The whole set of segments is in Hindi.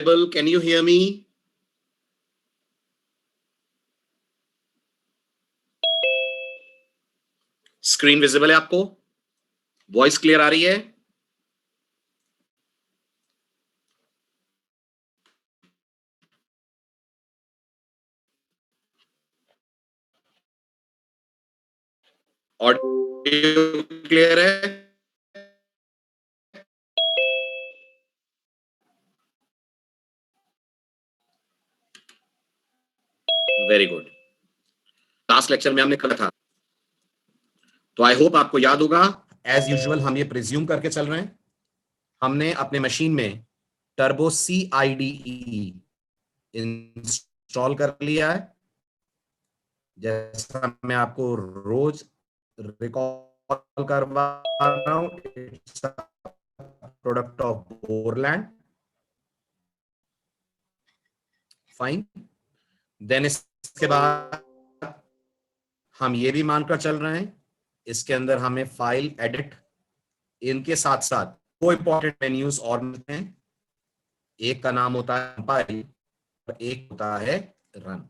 Can you hear me? Screen visible है आपको? वॉइस क्लियर आ रही है? ऑडियो क्लियर है? Very good. लास्ट लेक्चर में हमने कहा था, तो आई होप आपको याद होगा। एज यूजुअल हम ये प्रिज्यूम करके चल रहे हैं, हमने अपने मशीन में टर्बो CIDE इंस्टॉल कर लिया है, जैसा मैं आपको रोज रिकॉल करवा रहा हूं। It's product of Borland. Fine. Then इसके बाद हम ये भी मानकर चल रहे हैं, इसके अंदर हमें फाइल, एडिट, इनके साथ साथ दो इंपॉर्टेंट मेन्यूज और मिलते हैं। एक का नाम होता है कंपाइल और एक होता है रन।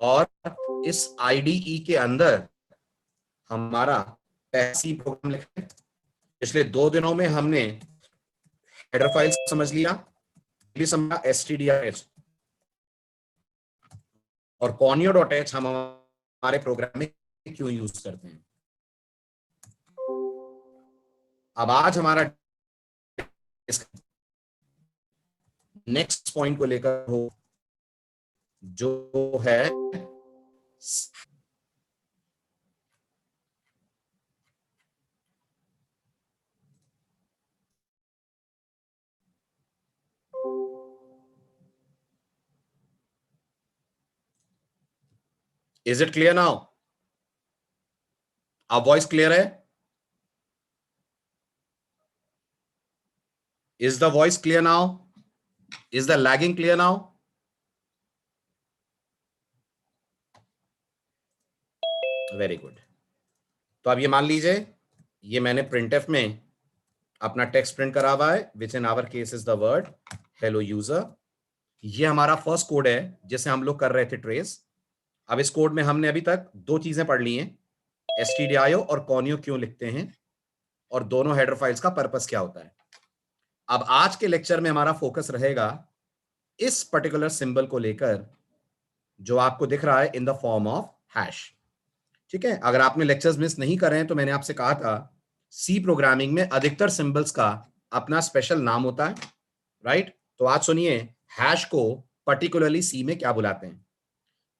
और इस IDE के अंदर हमारा सी प्रोग्राम लिखा है। पिछले 2 दिनों में हमने हेडर फाइल समझ लिया, भी समझा stdio.h और conio.h हम हमारे प्रोग्राम में क्यों यूज करते हैं। अब आज हमारा नेक्स्ट पॉइंट को लेकर हो, जो है इज इट क्लियर नाउ? अब वॉइस क्लियर है? Is the voice clear now? Is the lagging clear now? Very good. तो अब ये मान लीजिए, ये मैंने printf में अपना टेक्स्ट प्रिंट करा हुआ है, which in our case is the word hello user. ये हमारा फर्स्ट कोड है जिसे हम लोग कर रहे थे ट्रेस। अब इस कोड में हमने अभी तक 2 चीजें पढ़ ली हैं, stdio और conio क्यों लिखते हैं, और दोनों हेडर फाइल्स का पर्पस क्या होता है। अब आज के लेक्चर में हमारा फोकस रहेगा इस पर्टिकुलर सिंबल को लेकर, जो आपको दिख रहा है in the form of hash. ठीक है, अगर आपने लेक्चर्स मिस नहीं कर रहे हैं तो मैंने आपसे कहा था, सी प्रोग्रामिंग में अधिकतर सिंबल्स का अपना स्पेशल नाम होता है, राइट। तो आज सुनिए, हैश को पर्टिकुलरली सी में क्या बुलाते हैं।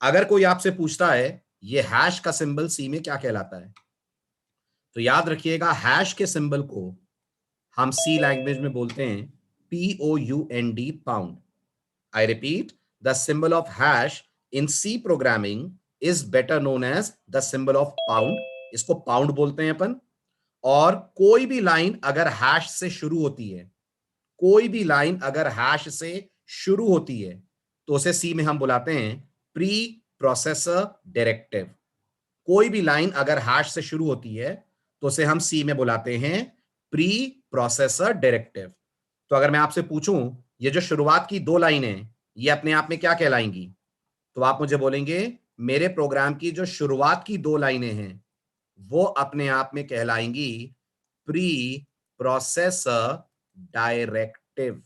अगर कोई आपसे पूछता है ये हैश का सिंबल सी में क्या कहलाता है, तो याद रखिएगा, हैश के सिंबल को हम सी लैंग्वेज में बोलते हैं POUND, pound. I repeat, the symbol of hash in C programming is better known as the symbol of pound. इसको पाउंड बोलते हैं अपन। और कोई भी लाइन अगर हैश से शुरू होती है, कोई भी लाइन अगर हैश से शुरू होती है, तो उसे सी में हम बुलाते हैं प्री प्रोसेसर डायरेक्टिव। कोई भी लाइन अगर हैश से शुरू होती है तो उसे हम सी में बुलाते हैं प्री प्रोसेसर डायरेक्टिव। तो अगर मैं आपसे पूछूं ये जो शुरुआत की 2 लाइनें ये अपने आप में क्या कहलाएंगी, तो आप मुझे बोलेंगे मेरे प्रोग्राम की जो शुरुआत की 2 लाइनें हैं वो अपने आप में कहलाएंगी preprocessor directive.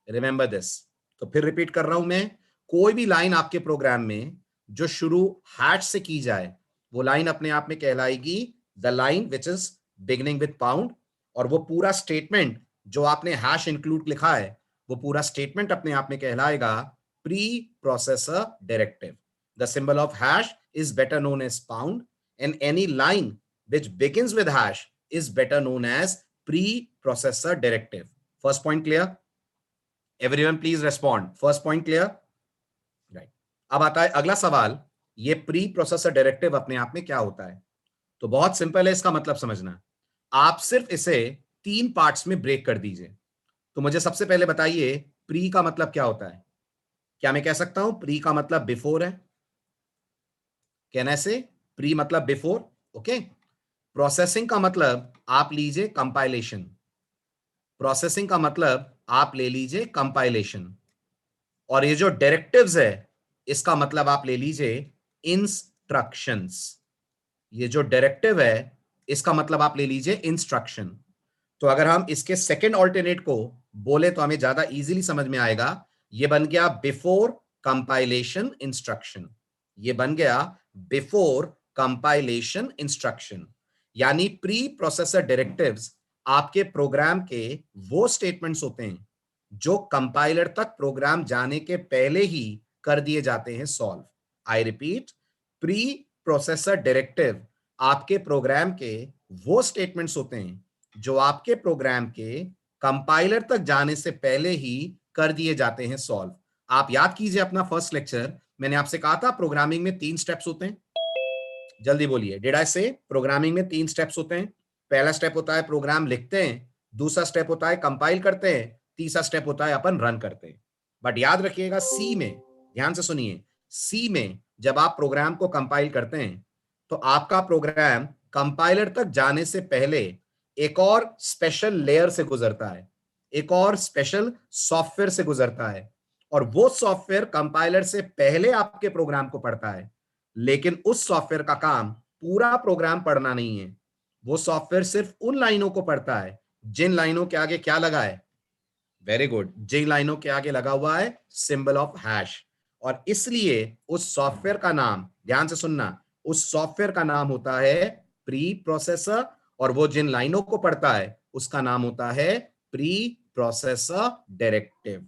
Remember this. तो फिर रिपीट कर रहा हूं मैं, कोई भी लाइन आपके प्रोग्राम में जो शुरू हैश से की जाए, वो लाइन अपने आप में कहलाएगी the line which is beginning with pound. और वो पूरा स्टेटमेंट जो आपने हैश इंक्लूड लिखा है, वो पूरा स्टेटमेंट अपने आप में कहलाएगा preprocessor directive. The symbol of hash is better known as pound and any line which begins with hash is better known as pre-processor directive. First point clear? Everyone please respond. First point clear? Right. अब आता है अगला सवाल, ये pre-processor directive अपने आप में क्या होता है। तो बहुत सिंपल है इसका मतलब समझना। आप सिर्फ इसे 3 पार्ट्स में ब्रेक कर दीजिए। तो मुझे सबसे पहले बताइए, प्री का मतलब क्या होता है। क्या मैं कह सकता हूं प्री का मतलब बिफोर है? कहने से प्री मतलब बिफोर, ओके। प्रोसेसिंग का मतलब आप लीजिए कंपाइलेशन। प्रोसेसिंग का मतलब आप ले लीजिए कंपाइलेशन, और ये जो डायरेक्टिव्स है इसका मतलब आप ले लीजिए इंस्ट्रक्शंस। ये जो डायरेक्टिव है इसका मतलब आप ले लीजिए इंस्ट्रक्शन। तो अगर हम इसके सेकंड ऑल्टरनेट को बोले तो हमें ज्यादा इजीली समझ में आएगा। ये बन गया बिफोर कंपाइलेशन इंस्ट्रक्शन। ये बन गया बिफोर कंपाइलेशन इंस्ट्रक्शन। यानी प्री प्रोसेसर डायरेक्टिव्स आपके प्रोग्राम के वो स्टेटमेंट्स होते हैं जो कंपाइलर तक प्रोग्राम जाने के पहले ही कर दिए जाते हैं solve. I repeat, pre processor directive आपके प्रोग्राम के वो स्टेटमेंट्स होते हैं जो आपके प्रोग्राम के कंपाइलर तक जाने से पहले ही कर दिए जाते हैं सॉल्व। आप याद कीजिए अपना फर्स्ट लेक्चर, मैंने आपसे कहा था प्रोग्रामिंग में 3 स्टेप्स होते हैं। जल्दी बोलिए, डिड आई से प्रोग्रामिंग में 3 स्टेप्स होते हैं। पहला स्टेप होता है प्रोग्राम लिखते हैं, दूसरा स्टेप होता है कंपाइल करते हैं, तीसरा स्टेप होता है अपन रन करते हैं। बट याद रखिएगा सी में, ध्यान से सुनिए, सी में जब आप प्रोग्राम को कंपाइल करते हैं तो आपका प्रोग्राम कंपाइलर तक जाने से पहले एक और स्पेशल लेयर से गुजरता है, एक और स्पेशल सॉफ्टवेयर से गुजरता है, और वो सॉफ्टवेयर कंपाइलर से पहले आपके प्रोग्राम को पढ़ता है। लेकिन उस सॉफ्टवेयर का काम पूरा प्रोग्राम पढ़ना नहीं है। वो सॉफ्टवेयर सिर्फ उन लाइनों को पढ़ता है जिन लाइनों के आगे क्या लगा है, वेरी गुड, जिन लाइनों के आगे लगा हुआ है सिंबल ऑफ हैश। और इसलिए उस सॉफ्टवेयर का नाम, ध्यान से सुनना, उस सॉफ्टवेयर का नाम होता है प्री प्रोसेसर, और वो जिन लाइनों को पढ़ता है उसका नाम होता है pre processor directive.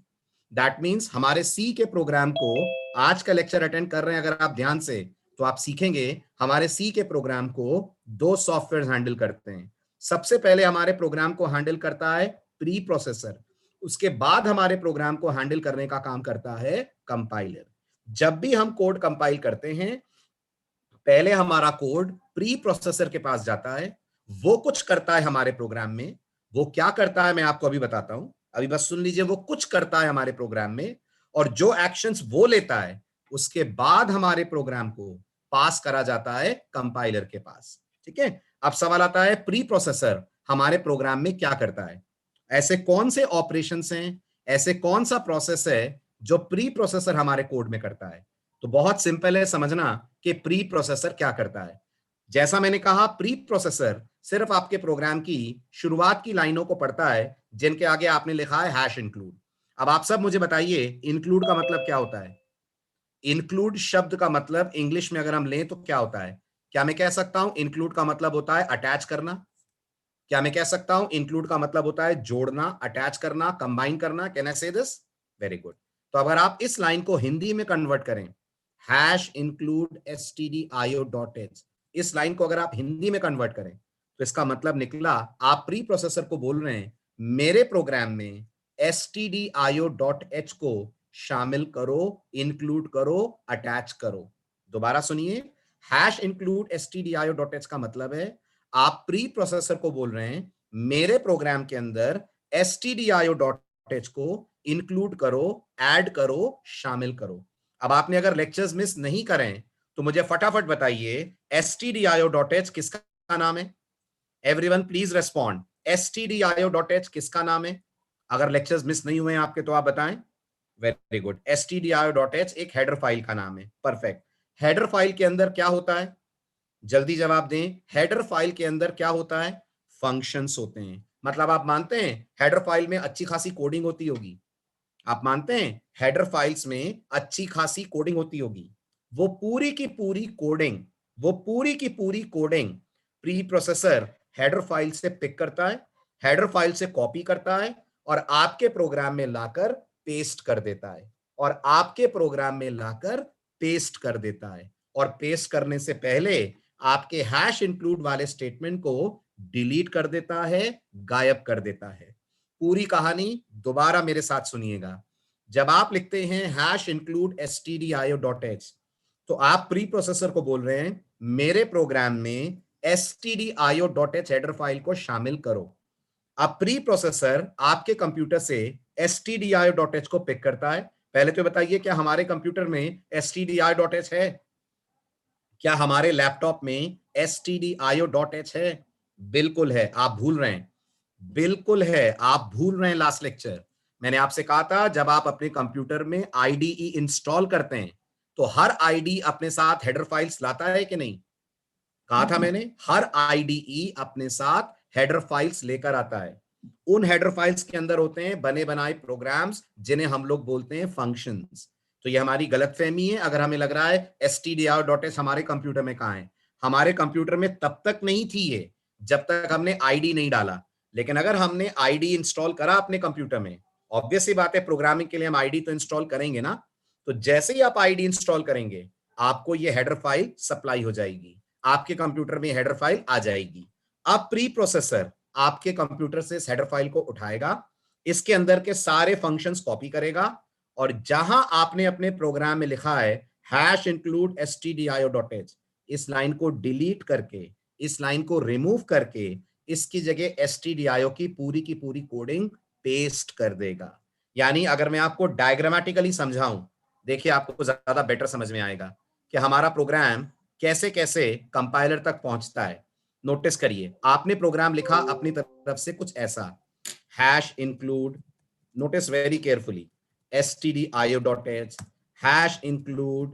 That means हमारे सी के प्रोग्राम को, आज का लेक्चर अटेंड कर रहे हैं अगर आप ध्यान से, तो आप सीखेंगे हमारे सी के प्रोग्राम को 2 सॉफ्टवेयर हैंडल करते हैं। सबसे पहले हमारे प्रोग्राम को हैंडल करता है प्री प्रोसेसर, उसके बाद हमारे प्रोग्राम को हैंडल करने का काम करता है कंपाइलर। जब भी हम कोड कंपाइल करते हैं पहले हमारा कोड प्री प्रोसेसर के पास जाता है, वो कुछ करता है हमारे प्रोग्राम में। वो क्या करता है मैं आपको अभी बताता हूं, अभी बस सुन लीजिए। वो कुछ करता है हमारे प्रोग्राम में, और जो एक्शंस वो लेता है उसके बाद हमारे प्रोग्राम को पास करा जाता है कंपाइलर के पास। ठीक है, अब सवाल आता है प्री प्रोसेसर हमारे प्रोग्राम में क्या करता है। ऐसे कौन से ऑपरेशंस हैं, ऐसे कौन सा प्रोसेस है जो प्री प्रोसेसर हमारे कोड में करता है। तो बहुत सिंपल है समझना कि प्री प्रोसेसर क्या करता है। जैसा मैंने कहा, प्री प्रोसेसर सिर्फ आपके प्रोग्राम की शुरुआत की लाइनों को पढ़ता है जिनके आगे आपने लिखा है हैश इंक्लूड। अब आप सब मुझे बताइए इंक्लूड का मतलब क्या होता है। इंक्लूड शब्द का मतलब इंग्लिश में अगर हम लें तो क्या होता है। क्या मैं कह सकता हूं इंक्लूड का मतलब होता है अटैच करना? क्या मैं कह सकता हूं इंक्लूड का मतलब होता है जोड़ना, अटैच करना, कंबाइन करना? कैन आई से दिस? Very good. तो अगर आप इस लाइन को हिंदी में कन्वर्ट करें, हैश इंक्लूड stdio.h, इस लाइन को अगर आप हिंदी में कन्वर्ट करें तो इसका मतलब निकला आप प्री प्रोसेसर को बोल रहे हैं मेरे प्रोग्राम में stdio.h को शामिल करो, इंक्लूड करो, अटैच करो। दोबारा सुनिए, हैश इंक्लूड stdio.h का मतलब है आप प्री प्रोसेसर को बोल रहे हैं मेरे प्रोग्राम के अंदर stdio.h को इंक्लूड करो, ऐड करो, शामिल करो। अब आपने अगर लेक्चर्स मिस नहीं करें तो मुझे फटाफट बताइए stdio.h किसका नाम है? एवरीवन प्लीज रेस्पॉन्ड, stdio.h किसका नाम है? अगर लेक्चर्स मिस नहीं हुए हैं आपके तो आप बताएं। वेरी गुड, stdio.h एक हेडर फाइल का नाम है। परफेक्ट। हेडर फाइल के अंदर क्या होता है? जल्दी जवाब दें, हेडर फाइल के अंदर क्या होता है? फंक्शंस होते हैं। मतलब आप मानते हैं हेडर फाइल में अच्छी खासी कोडिंग होती होगी? आप मानते हैं हेडर फाइल्स में अच्छी खासी कोडिंग होती होगी? वो पूरी की पूरी कोडिंग, वो पूरी की पूरी coding pre processor header file से पिक करता है, हेडर फाइल से कॉपी करता है, और आपके प्रोग्राम में लाकर पेस्ट कर देता है, और आपके प्रोग्राम में लाकर पेस्ट कर देता है। और पेस्ट करने से पहले आपके हैश इंक्लूड वाले स्टेटमेंट को डिलीट कर देता है, गायब कर देता है। पूरी कहानी दोबारा मेरे साथ सुनिएगा। जब आप लिखते हैं हैश इंक्लूड stdio.h तो आप प्री प्रोसेसर को बोल रहे हैं मेरे प्रोग्राम में stdio.h हेडर फाइल को शामिल करो। अब प्री प्रोसेसर आपके कंप्यूटर से stdio.h को पिक करता है। पहले तो बताइए क्या हमारे कंप्यूटर में stdio.h है? क्या हमारे लैपटॉप में stdio.h है? बिल्कुल है, आप भूल रहे हैं। बिल्कुल है, आप भूल रहे हैं लास्ट लेक्चर। मैंने आपसे कहा था जब आप अपने कंप्यूटर में आईडीई इंस्टॉल करते हैं तो हर आईडी अपने साथ हेडर फाइल्स लाता है कि नहीं? कहा था मैंने, हर आईडीई अपने साथ हेडर फाइल्स लेकर आता है। उन हेडर फाइल्स के अंदर होते हैं बने बनाए प्रोग्राम्स जिन्हें हम लोग बोलते हैं फंक्शंस। तो ये हमारी गलतफहमी है अगर हमें लग रहा है stdio.h हमारे कंप्यूटर में कहां है। हमारे कंप्यूटर में तब तक नहीं थी ये जब तक हमने आईडी नहीं डाला। लेकिन अगर हमने आईडी इंस्टॉल करा अपने कंप्यूटर में, ऑब्वियस सी बात है प्रोग्रामिंग के लिए हम आईडी तो इंस्टॉल करेंगे ना। तो जैसे ही आप आईडी इंस्टॉल करेंगे आपको ये हेडर फाइल सप्लाई हो जाएगी, आपके कंप्यूटर में हेडर फाइल आ जाएगी। अब प्री प्रोसेसर आपके कंप्यूटर से इस हेडर फाइल को उठाएगा, इसके अंदर के सारे फंक्शंस कॉपी करेगा और जहां आपने अपने प्रोग्राम में लिखा है #include stdio.h, इस लाइन को डिलीट करके, इस लाइन को रिमूव करके इसकी जगह stdio की पूरी कोडिंग पेस्ट कर देगा। यानी अगर मैं आपको डायग्रामेटिकली समझाऊं, देखिए आपको ज्यादा बेटर समझ में आएगा कि हमारा प्रोग्राम कैसे कैसे कंपाइलर तक पहुंचता है। नोटिस करिए, आपने प्रोग्राम लिखा अपनी तरफ से कुछ ऐसा, #include, notice very carefully, stdio.h, #include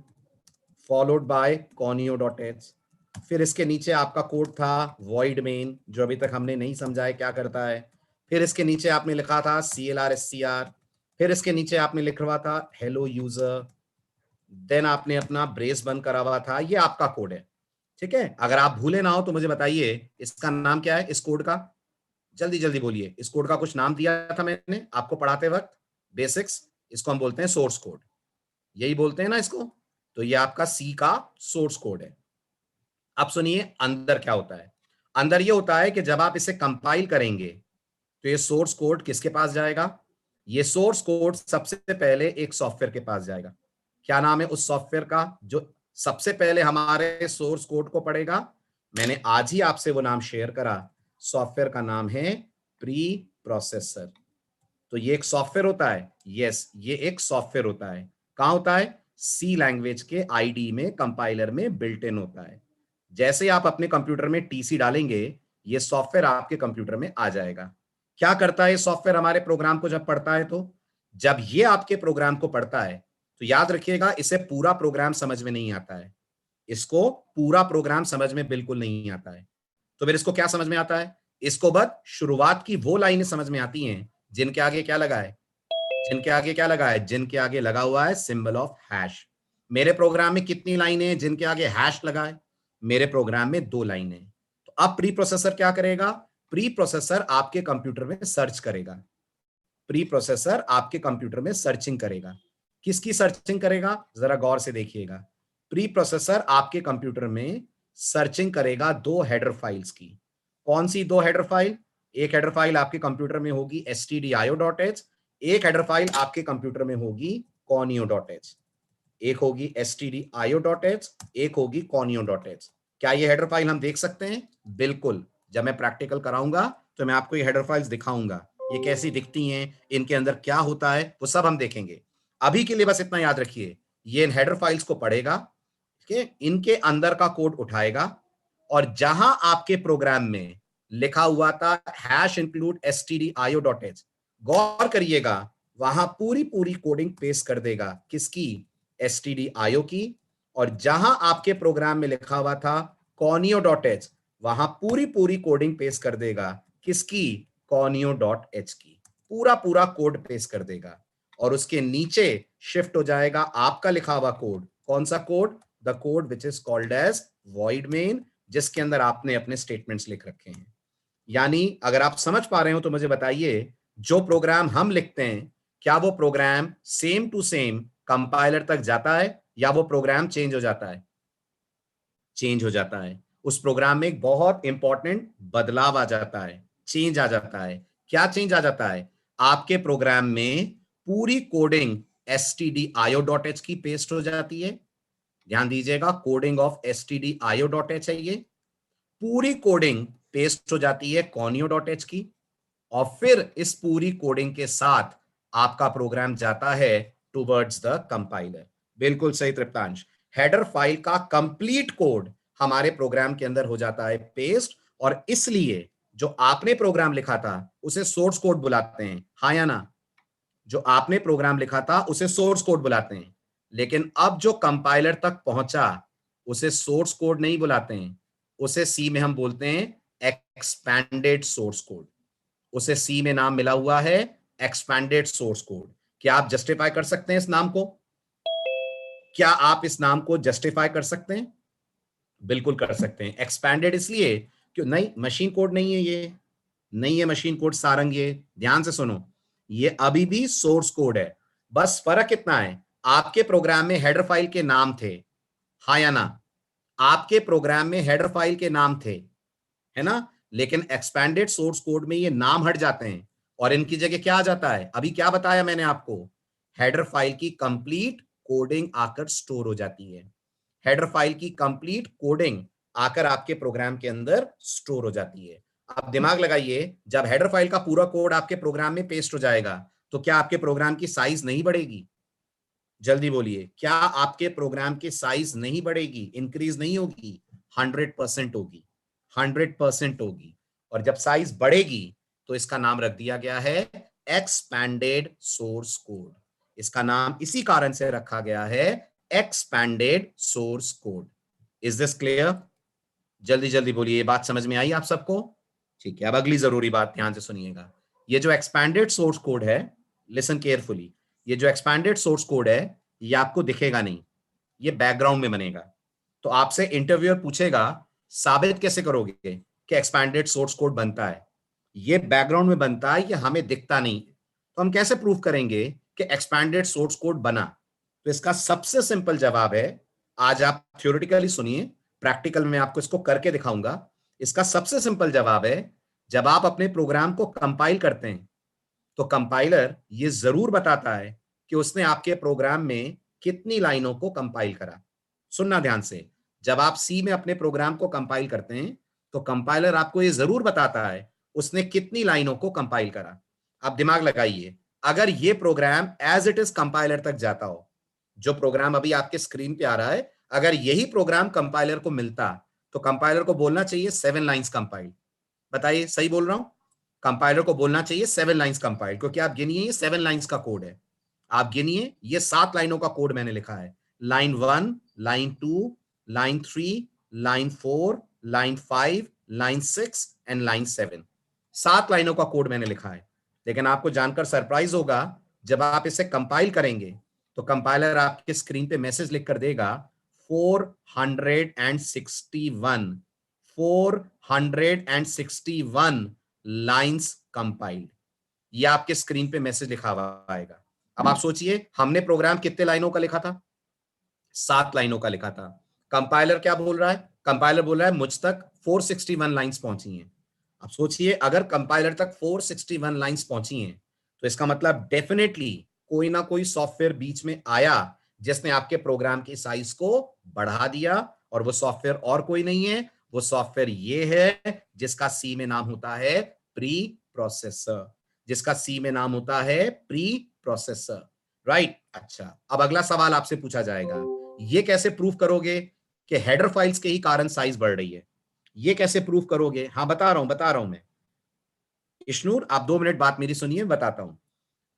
followed by conio.h। फिर इसके नीचे आपका कोड था void main, जो अभी तक हमने नहीं समझा है क्या करता है। फिर इसके नीचे आपने लिखा था clr scr, फिर इसके नीचे आपने लिख रहा था hello user, देन आपने अपना ब्रेस बंद करा हुआ था। ये आपका कोड है, ठीक है। अगर आप भूले ना हो तो मुझे बताइए इसका नाम क्या है, इस कोड का जल्दी जल्दी बोलिए। इस कोड का कुछ नाम दिया था मैंने आपको पढ़ाते वक्त, बेसिक्स। इसको हम बोलते हैं सोर्स कोड, यही बोलते हैं ना इसको। तो ये आपका सी का सोर्स कोड है। अब सुनिए अंदर क्या होता है। अंदर ये होता है कि जब आप इसे कंपाइल करेंगे तो ये सोर्स कोड किसके पास जाएगा? ये सोर्स कोड सबसे पहले एक सॉफ्टवेयर के पास जाएगा। क्या नाम है उस सॉफ्टवेयर का जो सबसे पहले हमारे सोर्स कोड को पढ़ेगा? मैंने आज ही आपसे वो नाम शेयर करा। सॉफ्टवेयर का नाम है प्री प्रोसेसर। तो ये एक सॉफ्टवेयर होता है, यस ये एक सॉफ्टवेयर होता है। कहां होता है? सी लैंग्वेज के आईडी में, कंपाइलर में बिल्ट इन होता है। जैसे आप अपने कंप्यूटर में टीसी डालेंगे ये सॉफ्टवेयर आपके कंप्यूटर में आ जाएगा। क्या करता है ये सॉफ्टवेयर हमारे प्रोग्राम को जब पढ़ता है? तो जब ये आपके प्रोग्राम को पढ़ता है तो याद रखिएगा इसे पूरा प्रोग्राम समझ में नहीं आता है। इसको पूरा प्रोग्राम समझ में बिल्कुल नहीं आता है। तो फिर इसको क्या समझ में आता है? इसको बस शुरुआत की वो लाइनें समझ में आती हैं जिनके आगे क्या लगा है, जिनके आगे क्या लगा है, जिनके आगे लगा हुआ है सिंबल ऑफ हैश। मेरे प्रोग्राम में कितनी लाइनें हैं जिनके आगे हैश लगा है? मेरे प्रोग्राम में 2 लाइनें हैं। तो अब प्री प्रोसेसर क्या करेगा? प्री प्रोसेसर आपके कंप्यूटर में सर्च करेगा। प्री प्रोसेसर आपके कंप्यूटर में सर्चिंग करेगा। किसकी सर्चिंग करेगा? जरा गौर से देखिएगा। प्री प्रोसेसर आपके कंप्यूटर में सर्चिंग करेगा 2 हेडर फाइल्स की। कौन सी 2 हेडर फाइल? एक हेडर फाइल आपके कंप्यूटर में होगी stdio.h, एक हेडर फाइल आपके कंप्यूटर में होगी conio.h। एक होगी stdio.h, एक होगी conio.h। क्या ये हेडर फाइल हम देख सकते हैं? बिल्कुल। जब मैं प्रैक्टिकल कराऊंगा तो मैं आपको ये हेडर फाइल्स दिखाऊंगा, ये कैसी दिखती हैं, इनके अंदर क्या होता है, वो सब हम देखेंगे। अभी के लिए बस इतना याद रखिए, ये इन हेडर फाइल्स को पढ़ेगा, ठीक है, इनके अंदर का कोड उठाएगा और जहां आपके प्रोग्राम में लिखा हुआ था #include stdio.h, गौर करिएगा वहां पूरी कोडिंग पेस्ट कर देगा। किसकी? stdio की। और जहां आपके प्रोग्राम में लिखा हुआ था conio.h, वहां पूरी कोडिंग पेस्ट कर देगा। किसकी? conio.h की। पूरा कोड पेस्ट कर देगा और उसके नीचे शिफ्ट हो जाएगा आपका लिखा हुआ कोड। कौन सा code? The code which is called as void main, जिसके अंदर आपने अपने स्टेटमेंट्स लिख रखे हैं। यानी अगर आप समझ पा रहे हो तो मुझे बताइए, जो प्रोग्राम हम लिखते हैं क्या वो program same to same compiler तक जाता है या वो प्रोग्राम चेंज हो जाता है? चेंज हो जाता है। उस प्रोग्राम में एक बहुत इंपॉर्टेंट बदलाव आ जाता है, चेंज आ जाता है। क्या चेंज आ जाता है? आपके प्रोग्राम में पूरी कोडिंग stdio.h की पेस्ट हो जाती है। ध्यान दीजिएगा, कोडिंग ऑफ stdio.h है ये। पूरी कोडिंग पेस्ट हो जाती है conio.h की और फिर इस पूरी कोडिंग के साथ आपका प्रोग्राम जाता है टुवर्ड्स द कंपाइलर। बिल्कुल सही तृप्तांश, हेडर फाइल का कंप्लीट कोड हमारे प्रोग्राम के अंदर हो जाता है पेस्ट। और इसलिए जो आपने प्रोग्राम लिखा था उसे सोर्स कोड बुलाते हैं, हाँ या ना? जो आपने प्रोग्राम लिखा था उसे सोर्स कोड बुलाते हैं, लेकिन अब जो कंपाइलर तक पहुंचा उसे सोर्स कोड नहीं बुलाते हैं, उसे सी में हम बोलते हैं एक्सपैंडेड सोर्स कोड। उसे सी में नाम मिला हुआ है एक्सपैंडेड सोर्स कोड। क्या आप जस्टिफाई कर सकते हैं इस नाम को? क्या आप इस नाम को जस्टिफाई कर सकते हैं? बिल्कुल कर सकते हैं। एक्सपैंडेड इसलिए क्यों? नहीं, मशीन कोड नहीं है, ये नहीं है मशीन कोड सारंग। ये ध्यान से सुनो, ये अभी भी सोर्स कोड है। बस फर्क कितना है, आपके प्रोग्राम में हेडर फाइल के नाम थे, हाँ या ना? आपके प्रोग्राम में हेडर फाइल के नाम थे, है ना? लेकिन एक्सपैंडेड सोर्स कोड में ये नाम हट जाते हैं और इनकी जगह क्या आ जाता है? अभी क्या बताया मैंने आपको? हेडर फाइल की कंप्लीट कोडिंग आकर स्टोर हो जाती है। हेडर फाइल की कंप्लीट कोडिंग आकर आपके प्रोग्राम के अंदर स्टोर हो जाती है। आप दिमाग लगाइए, जब हेडर फाइल का पूरा कोड आपके प्रोग्राम में पेस्ट हो जाएगा तो क्या आपके प्रोग्राम की साइज नहीं बढ़ेगी? जल्दी बोलिए, क्या आपके प्रोग्राम की साइज नहीं बढ़ेगी, इंक्रीज नहीं होगी? 100% होगी, 100% होगी। और जब साइज बढ़ेगी तो इसका नाम रख दिया गया है एक्सपैंडेड सोर्स कोड। इसका नाम इसी कारण से रखा गया है expanded source code. Is this clear? जल्दी जल्दी बोलिए, ये बात समझ में आई आप सबको? ठीक है, अब अगली जरूरी बात ध्यान से सुनिएगा। ये जो एक्सपैंडेड सोर्स कोड है, लिसन केयरफुली, ये जो एक्सपैंडेड सोर्स कोड है ये आपको दिखेगा नहीं, ये बैकग्राउंड में बनेगा। तो आपसे इंटरव्यूअर पूछेगा साबित कैसे करोगे कि एक्सपैंडेड सोर्स कोड बनता है? ये बैकग्राउंड में बनता है, ये हमें दिखता नहीं। तो हम कैसे प्रूव करेंगे कि एक्सपैंडेड सोर्स कोड बना? तो इसका सबसे सिंपल जवाब है, आज आप थ्योरेटिकली सुनिए, प्रैक्टिकल में आपको इसको करके दिखाऊंगा। इसका सबसे सिंपल जवाब है, जब आप अपने प्रोग्राम को कंपाइल करते हैं तो कंपाइलर ये जरूर बताता है कि उसने आपके प्रोग्राम में कितनी लाइनों को कंपाइल करा। सुनना ध्यान से, जब आप सी में अपने प्रोग्राम को कंपाइल करते हैं तो कंपाइलर आपको ये जरूर बताता है उसने कितनी लाइनों को कंपाइल करा। आप दिमाग लगाइए, अगर ये program as it is compiler तक जाता हो, जो प्रोग्राम अभी आपके स्क्रीन पे आ रहा है, अगर यही प्रोग्राम कंपाइलर को मिलता तो कंपाइलर को बोलना चाहिए 7 लाइंस कंपाइल। बताइए सही बोल रहा हूं? कंपाइलर को बोलना चाहिए 7 लाइंस कंपाइल, क्योंकि आप गिनिए ये 7 लाइंस का कोड है। आप गिनिए, ये 7 लाइनों का कोड मैंने लिखा है। Line 1, line 2, line 3, line 4, line 5, line 6 and line 7। 7 लाइनों का कोड मैंने लिखा है। लेकिन आपको जानकर सरप्राइज होगा, जब आप इसे कंपाइल करेंगे तो कंपाइलर आपके स्क्रीन पे मैसेज लिख कर देगा 461, 461 लाइंस कंपाइल्ड। ये आपके स्क्रीन पे मैसेज लिखा हुआ आएगा। अब आप सोचिए, हमने प्रोग्राम कितने लाइनों का लिखा था? 7 लाइनों का लिखा था। कंपाइलर क्या बोल रहा है? कंपाइलर बोल रहा है मुझ तक 461 लाइंस पहुंची हैं। अब सोचिए, अगर कंपाइलर तक 461 लाइंस पहुंची हैं तो इसका मतलब डेफिनेटली कोई ना कोई सॉफ्टवेयर बीच में आया जिसने आपके प्रोग्राम की साइज को बढ़ा दिया, और वो सॉफ्टवेयर और कोई नहीं है, वो सॉफ्टवेयर ये है जिसका सी में नाम होता है प्री प्रोसेसर। जिसका सी में नाम होता है प्री प्रोसेसर, राइट? अच्छा, अब अगला सवाल आपसे पूछा जाएगा, ये कैसे प्रूफ करोगे कि हेडर फाइल्स के ही कारण साइज बढ़ रही है? ये कैसे प्रूफ करोगे? हाँ, बता रहा हूं मैं। इश्नूर, आप 2 मिनट बात मेरी सुनिए, बताता हूं।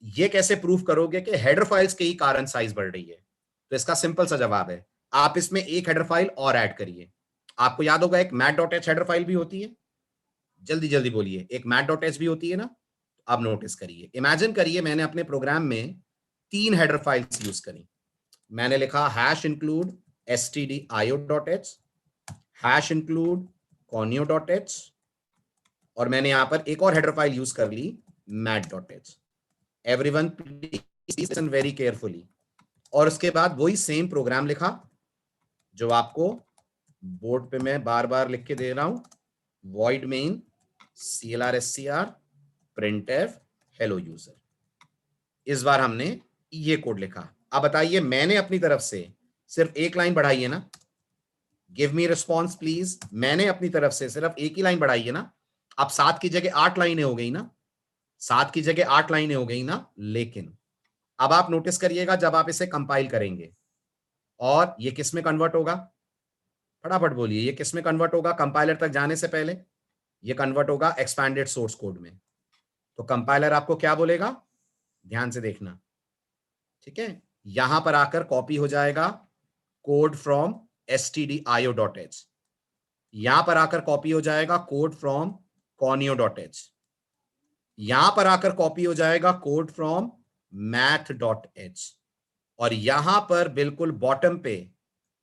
ये कैसे प्रूफ करोगे कि हेडर फाइल्स के ही कारण साइज बढ़ रही है? तो इसका सिंपल सा जवाब है, आप इसमें एक हेडर फाइल और ऐड करिए। आपको याद होगा एक मैट.h हेडर फाइल भी होती है। जल्दी जल्दी बोलिए, एक मैट.h भी होती है ना? अब नोटिस करिए, इमेजिन करिए मैंने अपने प्रोग्राम में 3 हेडर फाइल्स यूज करी। मैंने लिखा #include stdio.h, #conio.h, और मैंने यहां पर एक और हेडर फाइल यूज कर ली mat.h। Everyone please listen very carefully. और उसके बाद वही सेम प्रोग्राम लिखा जो आपको बोर्ड पे मैं बार बार लिख के दे रहा हूं, void main clr printf hello user। इस बार हमने ये कोड लिखा। अब बताइए, मैंने अपनी तरफ से सिर्फ एक लाइन बढ़ाई है ना? Give me response please. मैंने अपनी तरफ से सिर्फ एक ही लाइन बढ़ाई है ना? अब 7 की जगह 8 लाइनें हो गई ना? 7 की जगह 8 लाइनें हो गई ना? लेकिन अब आप नोटिस करिएगा, जब आप इसे कंपाइल करेंगे और ये किस में कन्वर्ट होगा? फटाफट बोलिए, ये किस में कन्वर्ट होगा कंपाइलर तक जाने से पहले? ये कन्वर्ट होगा एक्सपैंडेड सोर्स कोड में। तो कंपाइलर आपको क्या बोलेगा, ध्यान से देखना, ठीक है। यहां पर आकर कॉपी हो जाएगा कोड फ्रॉम stdio.h, यहां पर आकर कॉपी हो जाएगा कोड फ्रॉम conio.h, यहां पर आकर कॉपी हो जाएगा कोड फ्रॉम math.h, और यहां पर बिल्कुल बॉटम पे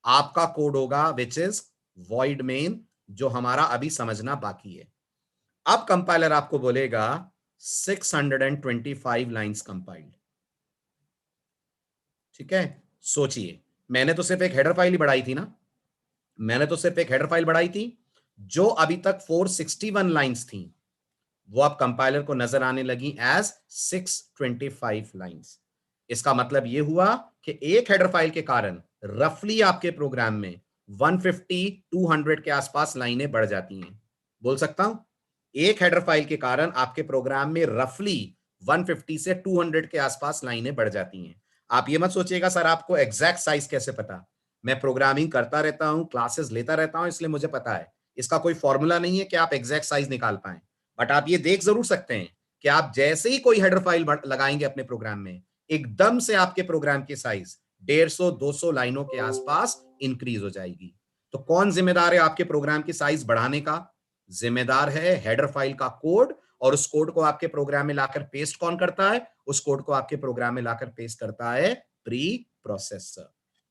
आपका कोड होगा विच इज void main, जो हमारा अभी समझना बाकी है। अब कंपाइलर आपको बोलेगा 625 लाइंस कंपाइल्ड, ठीक है। सोचिए, मैंने तो सिर्फ एक हेडर फाइल ही बढ़ाई थी ना, मैंने तो सिर्फ एक हेडर फाइल बढ़ाई थी, जो अभी तक 461 लाइंस थी, वो अब कंपाइलर को नजर आने लगी एज 625 लाइंस। इसका मतलब ये हुआ कि एक हेडर फाइल के कारण रफली आपके प्रोग्राम में 150 200 के आसपास लाइनें बढ़ जाती हैं। बोल सकता हूं, एक हेडर फाइल के कारण आपके प्रोग्राम में रफली 150 से 200 के आसपास लाइनें बढ़ जाती हैं। आप ये मत सोचिएगा सर आपको एग्जैक्ट साइज कैसे पता, मैं प्रोग्रामिंग करता रहता हूं, क्लासेस लेता रहता हूं, इसलिए मुझे पता है। इसका कोई फॉर्मूला नहीं है कि आप एग्जैक्ट साइज निकाल पाए, बट आप ये देख जरूर सकते हैं कि आप जैसे ही कोई हेडर फाइल लगाएंगे अपने प्रोग्राम में, एकदम से आपके प्रोग्राम की साइज 150-200 लाइनों के आसपास इंक्रीज हो जाएगी। तो कौन जिम्मेदार है आपके प्रोग्राम की साइज बढ़ाने का, जिम्मेदार है हेडर फाइल का कोड, और उस कोड को आपके प्रोग्राम में लाकर पेस्ट कौन करता है, उस कोड को आपके प्रोग्राम में लाकर पेस्ट करता है प्री प्रोसेसर।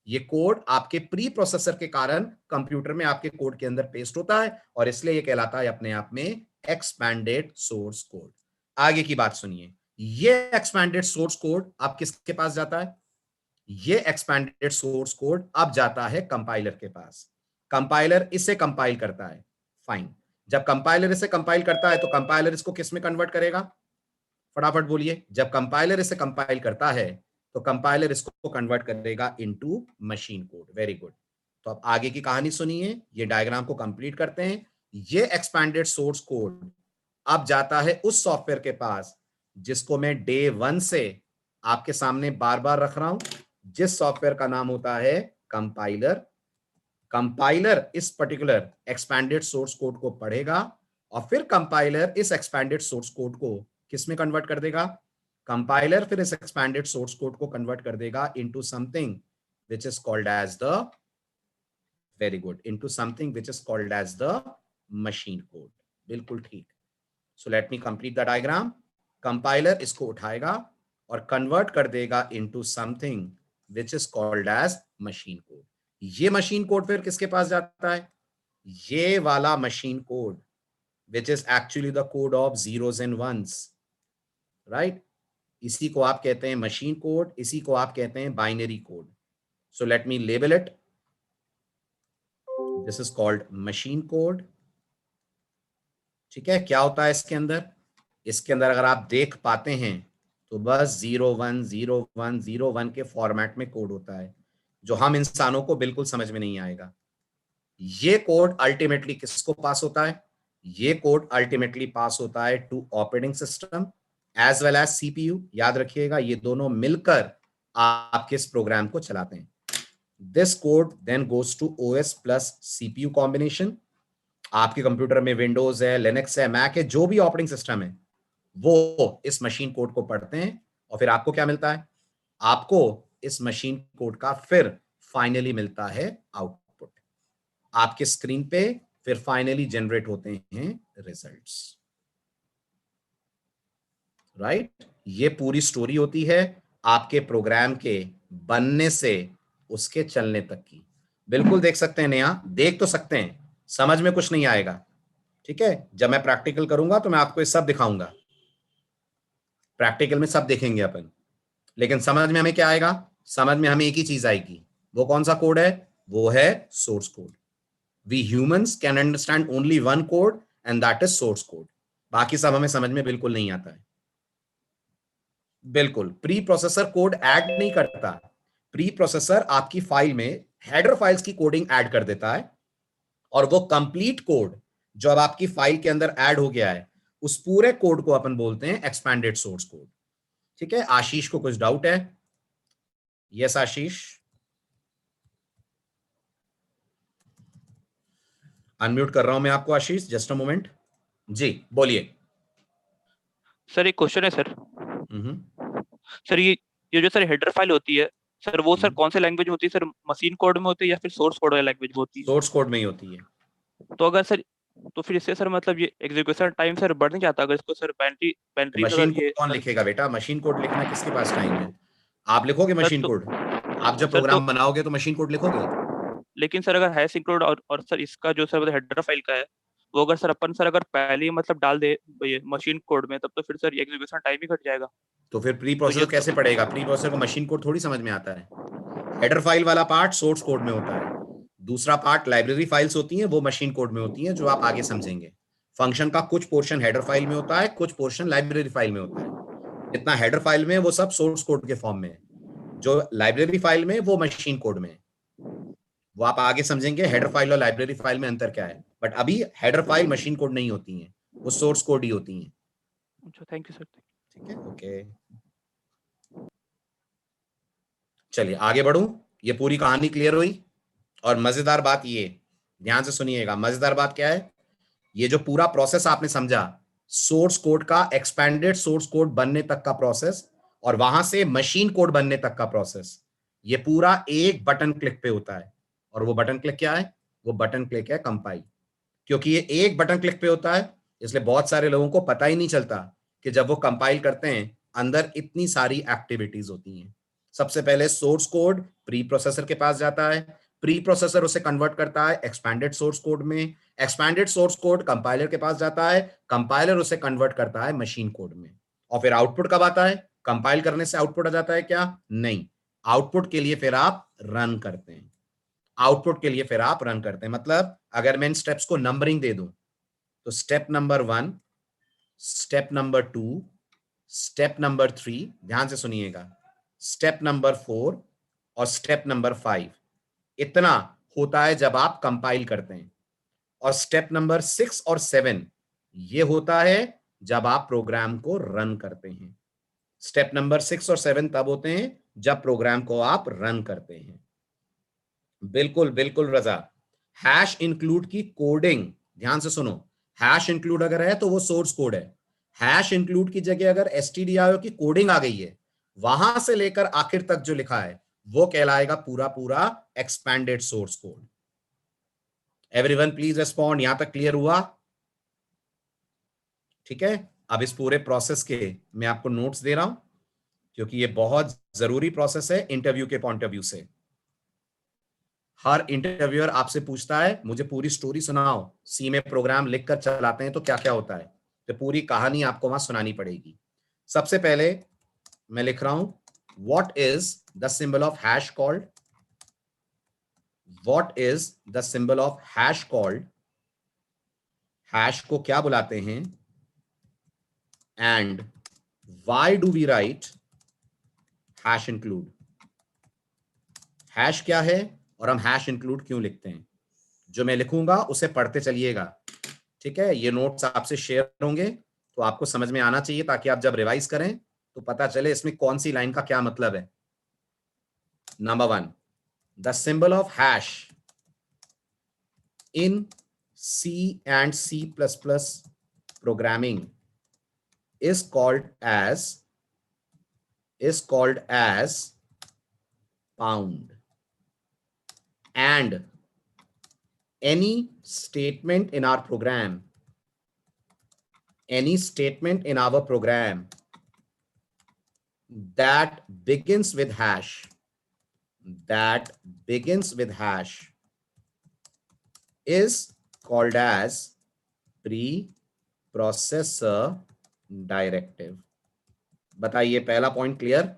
ये कोड आपके प्री प्रोसेसर के कारण कंप्यूटर में आपके कोड के अंदर पेस्ट होता है, और इसलिए ये कहलाता है अपने आप में एक्सपैंडेड सोर्स कोड। आगे की बात सुनिए, ये एक्सपैंडेड सोर्स कोड अब किसके पास जाता है, ये एक्सपैंडेड सोर्स कोड अब जाता है कंपाइलर के पास। कंपाइलर इसे कंपाइल करता है, फाइन। जब कंपाइलर इसे कंपाइल करता है तो कंपाइलर इसको किस में कन्वर्ट करेगा, फटाफट बोलिए। जब कंपाइलर इसे कंपाइल करता है तो कंपाइलर इसको कन्वर्ट करेगा into machine code. Very good. तो अब आगे की कहानी सुनिए, ये डायग्राम को कंप्लीट करते हैं। ये एक्सपैंडेड सोर्स कोड अब जाता है उस सॉफ्टवेयर के पास जिसको मैं डे 1 से आपके सामने बार बार रख रहा हूं, जिस सॉफ्टवेयर का नाम होता है कंपाइलर। कंपाइलर इस पर्टिकुलर एक्सपैंडेड सोर्स कोड को पढ़ेगा, और फिर कंपाइलर इस एक्सपैंडेड सोर्स कोड को किस में कन्वर्ट कर देगा, कंपाइलर फिर इस एक्सपैंडेड सोर्स कोड को कन्वर्ट कर देगा into something which is called as the, very good, into something which is called as the machine code. बिल्कुल ठीक। So let me complete the diagram. Compiler इसको उठाएगा और कन्वर्ट कर देगा into something which is called as machine code. ये मशीन कोड फिर किसके पास जाता है, ये वाला machine code which is actually the code of zeros and ones, right? इसी को आप कहते हैं मशीन कोड, इसी को आप कहते हैं binary code. So let me label it, this is called machine code. ठीक है, क्या होता है इसके अंदर, इसके अंदर अगर आप देख पाते हैं तो बस 010101 के फॉर्मेट में कोड होता है, जो हम इंसानों को बिल्कुल समझ में नहीं आएगा। ये कोड अल्टीमेटली किसको पास होता है, ये कोड अल्टीमेटली पास होता है to operating system as well as CPU. याद रखिएगा, ये दोनों मिलकर आपके इस प्रोग्राम को चलाते हैं। This code then goes to OS plus CPU combination. आपके कंप्यूटर में विंडोज है, लिनक्स है, मैक है, जो भी ऑपरेटिंग सिस्टम है, वो इस मशीन कोड को पढ़ते हैं, और फिर आपको क्या मिलता है, आपको इस मशीन कोड का फिर फाइनली मिलता है आउटपुट। आपके स्क्रीन पे फिर फाइनली जनरेट होते हैं रिजल्ट्स, राइट। ये पूरी स्टोरी होती है आपके प्रोग्राम के बनने से उसके चलने तक की। बिल्कुल देख सकते हैं नेहा, देख तो सकते हैं, समझ में कुछ नहीं आएगा, ठीक है। जब मैं प्रैक्टिकल करूंगा तो मैं आपको ये सब दिखाऊंगा, प्रैक्टिकल में सब देखेंगे अपन, लेकिन समझ में हमें क्या आएगा, समझ में हमें एक ही चीज आएगी। वो कौन सा कोड है, वो है source code. We humans can understand only one code and that is source code. बाकी सब हमें समझ में बिल्कुल नहीं आता है। बिल्कुल, प्री प्रोसेसर कोड ऐड नहीं करता। प्री प्रोसेसर आपकी फाइल में हेडर फाइल्स की कोडिंग ऐड कर देता है, और वो कंप्लीट कोड जो अब आपकी फाइल के अंदर ऐड हो गया है, उस पूरे कोड को अपन बोलते हैं एक्सपैंडेड सोर्स कोड। ठीक है, आशीष को कुछ डाउट है? यस आशीष, अनम्यूट कर रहा हूं मैं आपको। आशीष, जस्ट अ मोमेंट। जी बोलिए। सर एक क्वेश्चन है सर। हम्म। सर ये जो सर हेडर फाइल होती है सर, वो सर कौन से लैंग्वेज में होती है सर? मशीन कोड में होती है या फिर सोर्स कोड वाली लैंग्वेज में होती सोर्स कोड में ही होती है। है? तो अगर सर, तो फिर इससे सर मतलब ये एग्जीक्यूशन टाइम सर बढ़ नहीं जाता अगर इसको सर बाइनरी बाइनरी में मशीन अगर कोड ये कौन सर? लिखेगा बेटा? मशीन कोड लिखना किसके पास टाइम है? आप लिखोगे सर मशीन तो कोड? आप जब सर तो प्रोग्राम बनाओगे तो मशीन कोड लिखोगे? लेकिन सर अगर हैश इंक्लूड और सर इसका जो सर हेडर फाइल का है, वो अगर सर अपन सर अगर पहले ही मतलब डाल दे ये मशीन कोड में, तब तो फिर सर एग्जीक्यूशन टाइम ही घट जाएगा। तो फिर प्री तो ये प्रोसेसर कैसे पढ़ेगा? प्री प्रोसेसर को मशीन कोड थोड़ी समझ में आता है। हेडर फाइल वाला पार्ट सोर्स कोड में होता है, दूसरा पार्ट लाइब्रेरी फाइल्स होती हैं, वो मशीन कोड में होती हैं, जो आप आगे समझेंगे। फंक्शन का कुछ पोर्शन हेडर फाइल में होता है, कुछ पोर्शन लाइब्रेरी फाइल में होता है। जितना हेडर फाइल में है वो सब सोर्स कोड के फॉर्म में है, जो लाइब्रेरी फाइल में है वो मशीन कोड में है। वो आप आगे समझेंगे हेडर फाइल और लाइब्रेरी फाइल में अंतर क्या है, बट अभी हेडर फाइल मशीन कोड नहीं होती हैं, वो सोर्स कोड ही होती हैं। अच्छा, थैंक यू सर। ठीक है, ओके। चलिए आगे बढ़ूं। ये पूरी कहानी क्लियर हुई। और मजेदार बात ये, ध्यान से सुनिएगा, मजेदार बात क्या है? ये जो पूरा प्रोसेस आपने समझा, सोर्स कोड का एक्सपेंडेड सोर्स कोड बनने तक का प्रोसेस और वहां से मशीन कोड बनने तक का प्रोसेस, ये पूरा एक बटन क्लिक पे होता है। और वो बटन क्लिक क्या है? वो बटन क्लिक है कंपाइल। क्योंकि ये एक बटन क्लिक पे होता है, इसलिए बहुत सारे लोगों को पता ही नहीं चलता कि जब वो कंपाइल करते हैं अंदर इतनी सारी एक्टिविटीज होती हैं। सबसे पहले सोर्स कोड प्री प्रोसेसर के पास जाता है, प्री प्रोसेसर उसे कन्वर्ट करता है एक्सपैंडेड सोर्स कोड में, एक्सपैंडेड सोर्स कोड कंपाइलर के पास जाता है, कंपाइलर उसे कन्वर्ट करता है मशीन कोड में। और फिर आउटपुट कब आता है? कंपाइल करने से आउटपुट आ जाता है क्या? नहीं, आउटपुट के लिए फिर आप रन करते हैं। आउटपुट के लिए फिर आप रन करते हैं, मतलब अगर मैं इन स्टेप्स को नंबरिंग दे दूं तो step number 1, step number 2, step number 3, ध्यान से सुनिएगा, स्टेप नंबर 4 और स्टेप नंबर 5, इतना होता है जब आप कंपाइल करते हैं। और स्टेप नंबर 6 और 7 ये होता है जब आप प्रोग्राम को रन करते हैं। स्टेप नंबर 6 और 7 तब होते हैं जब प्रोग्राम को आप रन करते हैं। बिल्कुल बिल्कुल रजा। हैश इंक्लूड की कोडिंग, ध्यान से सुनो, हैश इंक्लूड अगर है तो वो सोर्स कोड है। हैश इंक्लूड की जगह अगर stdio की कोडिंग आ गई है, वहां से लेकर आखिर तक जो लिखा है वो कहलाएगा पूरा पूरा expanded source code. Everyone please respond, यहां तक क्लियर हुआ? ठीक है। अब इस पूरे प्रोसेस के मैं आपको नोट्स दे रहा हूं, क्योंकि ये बहुत जरूरी प्रोसेस है इंटरव्यू के पॉइंट ऑफ व्यू से। हर इंटरव्यूअर आपसे पूछता है मुझे पूरी स्टोरी सुनाओ, सी में प्रोग्राम लिखकर चलाते हैं तो क्या क्या होता है, तो पूरी कहानी आपको वहां सुनानी पड़ेगी। सबसे पहले मैं लिख रहा हूं, what is the symbol of hash called? What is the symbol of hash called? Hash को क्या बुलाते हैं? And why do we write hash include? Hash क्या है और हम हैश इंक्लूड क्यों लिखते हैं? जो मैं लिखूंगा उसे पढ़ते चलिएगा। ठीक है, ये नोट्स आपसे शेयर होंगे तो आपको समझ में आना चाहिए, ताकि आप जब रिवाइज करें तो पता चले इसमें कौन सी लाइन का क्या मतलब है। Number 1, the symbol of hash in C and C++ programming is called as pound. And any statement in our program that begins with hash is called as preprocessor directive. बताइए, पहला point clear?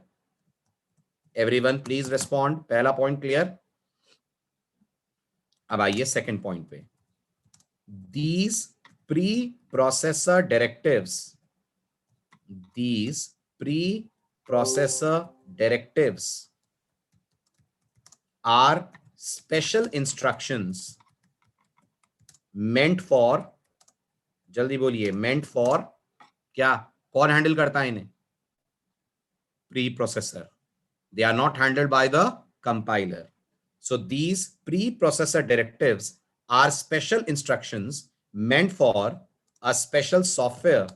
Everyone please respond, पहला पॉइंट क्लियर? अब आइए सेकंड पॉइंट पे। These preprocessor directives are special instructions meant for, जल्दी बोलिए, meant for क्या? कौन हैंडल करता है इन्हें? Preprocessor. They are not handled by the compiler. So these preprocessor directives are special instructions meant for a special software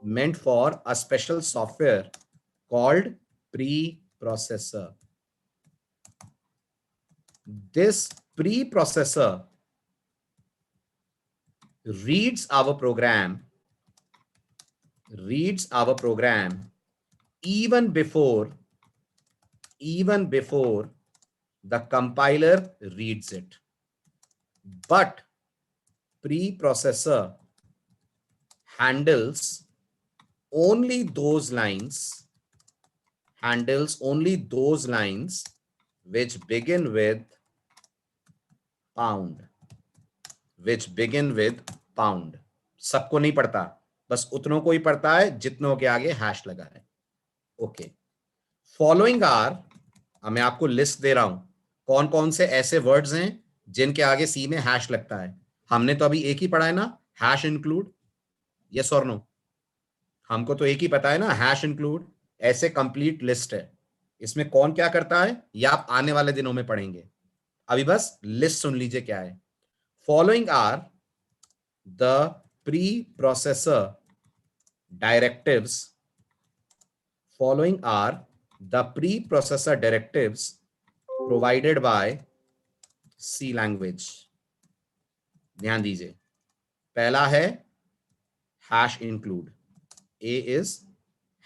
meant for a special software called preprocessor. This preprocessor reads our program even before the compiler reads it. But preprocessor handles only those lines which begin with pound. सबको नहीं पढ़ता, बस उतनों को ही पढ़ता है जितनों के आगे हैश लगा है. ओके, फॉलोइंग आर, मैं आपको लिस्ट दे रहा हूं कौन कौन से ऐसे वर्ड्स हैं जिनके आगे सी में हैश लगता है. हमने तो अभी एक ही पढ़ा है ना, हैश इंक्लूड. यस और नो? हमको तो एक ही पता है ना, हैश इंक्लूड. ऐसे कंप्लीट लिस्ट है. इसमें कौन क्या करता है ये आप आने वाले दिनों में पढ़ेंगे. अभी बस लिस्ट सुन लीजिए क्या है. Following are the preprocessor directives provided by C language. ध्यान दीजिए, पहला है hash include. A is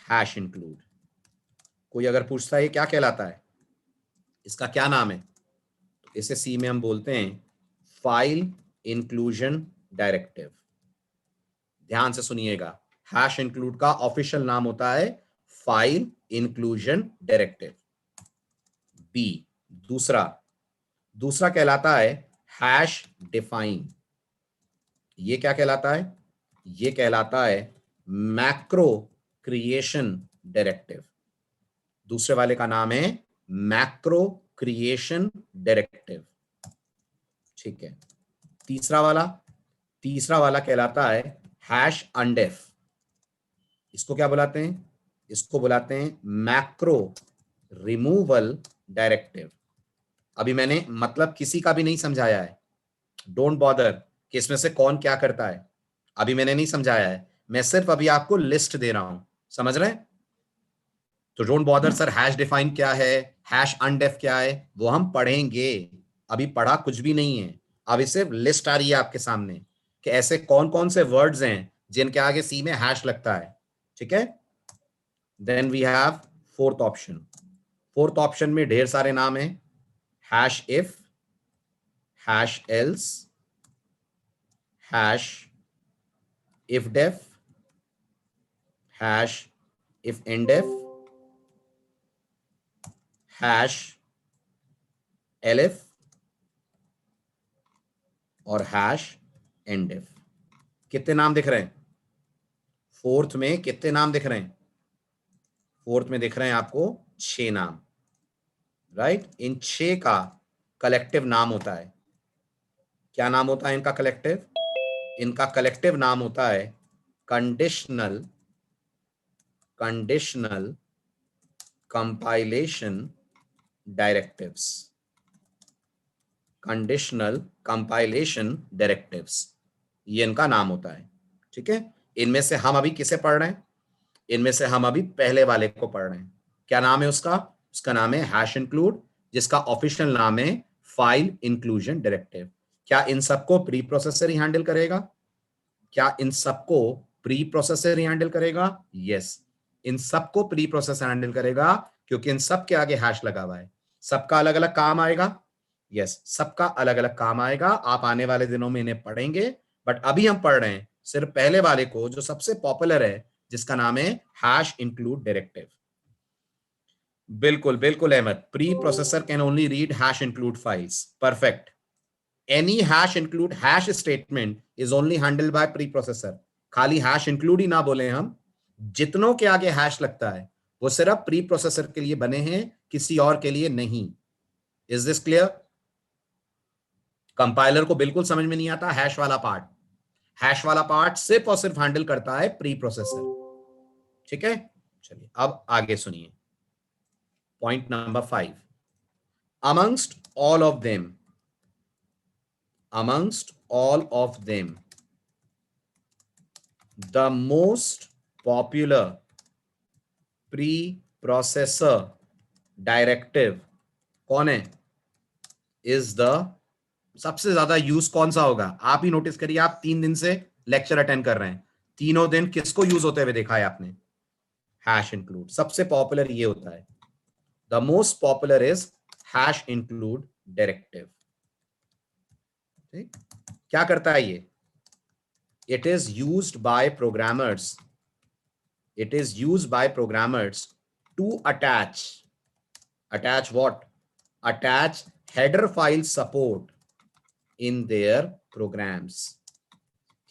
hash include. कोई अगर पूछता है ये क्या कहलाता है, इसका क्या नाम है, तो इसे सी में हम बोलते हैं फाइल इंक्लूजन डायरेक्टिव. ध्यान से सुनिएगा, हैश इंक्लूड का ऑफिशियल नाम होता है फाइल इंक्लूजन डायरेक्टिव. बी, दूसरा कहलाता है हैश डिफाइन. ये क्या कहलाता है? ये कहलाता है मैक्रो क्रिएशन डायरेक्टिव. दूसरे वाले का नाम है मैक्रो क्रिएशन डायरेक्टिव. ठीक है. तीसरा वाला कहलाता है हैश अनडेफ. इसको क्या बुलाते हैं? इसको बुलाते हैं मैक्रो रिमूवल डायरेक्टिव. अभी मैंने मतलब किसी का भी नहीं समझाया है. डोंट बॉदर कि इसमें से कौन क्या करता है, अभी मैंने नहीं समझाया है. मैं सिर्फ अभी आपको लिस्ट दे रहा हूं. समझ रहे हैं? तो don't bother sir hash define क्या है, हैश अनडेफ क्या है, वो हम पढ़ेंगे. अभी पढ़ा कुछ भी नहीं है. अभी सिर्फ लिस्ट आ रही है आपके सामने कि ऐसे कौन कौन से वर्ड्स हैं जिनके आगे सी में हैश लगता है. ठीक है. Then we have fourth option में ढेर सारे नाम हैं. Hash if, hash else, hash if def, hash if ndef, hash elif और हैश एंडेफ. कितने नाम दिख रहे हैं फोर्थ में? कितने नाम दिख रहे हैं फोर्थ में? दिख रहे हैं आपको 6 नाम. राइट. इन 6 का कलेक्टिव नाम होता है, क्या नाम होता है इनका कलेक्टिव? इनका कलेक्टिव नाम होता है conditional compilation directives. Conditional compilation directives, ये इनका नाम होता है. ठीक है. इनमें से हम अभी किसे पढ़ रहे हैं? इनमें से हम अभी पहले वाले को पढ़ रहे हैं. क्या नाम है उसका? उसका नाम है हैश इंक्लूड, जिसका ऑफिशियल नाम है फाइल इंक्लूजन डायरेक्टिव. क्या इन सबको प्री प्रोसेसर ही हैंडल करेगा? यस, इन सबको प्री प्रोसेसर हैंडल करेगा, क्योंकि इन सब के आगे हैश लगा हुआ है. सबका अलग अलग काम आएगा. यस, सबका अलग अलग काम आएगा. आप आने वाले दिनों में इन्हें पढ़ेंगे, बट अभी हम पढ़ रहे हैं सिर्फ पहले वाले को, जो सबसे पॉपुलर है, जिसका नाम है हैश इंक्लूड डायरेक्टिव. बिल्कुल Ahmed. Preprocessor can only read hash include files. Perfect. Any hash include hash statement is only handled by preprocessor. खाली हैश इंक्लूड ही ना बोले हम, जितनों के आगे हैश लगता है वो सिर्फ प्री प्रोसेसर के लिए बने हैं, किसी और के लिए नहीं. Is this clear? कंपाइलर को बिल्कुल समझ में नहीं आता हैश वाला पार्ट सिर्फ और सिर्फ हैंडल करता है प्री प्रोसेसर. ठीक है. चलिए अब आगे सुनिए. Point number 5. amongst all of them the most popular preprocessor directive कौन है? is the सबसे ज्यादा यूज कौन सा होगा? आप ही नोटिस करिए, आप 3 दिन से लेक्चर अटेंड कर रहे हैं, तीनों दिन किसको यूज होते हुए देखा है आपने? Hash include. सबसे पॉपुलर ये होता है, the most popular is hash include directive. ठीक, क्या करता है ये? It is used by programmers, it is used by programmers to attach what? Attach header file support in their programs.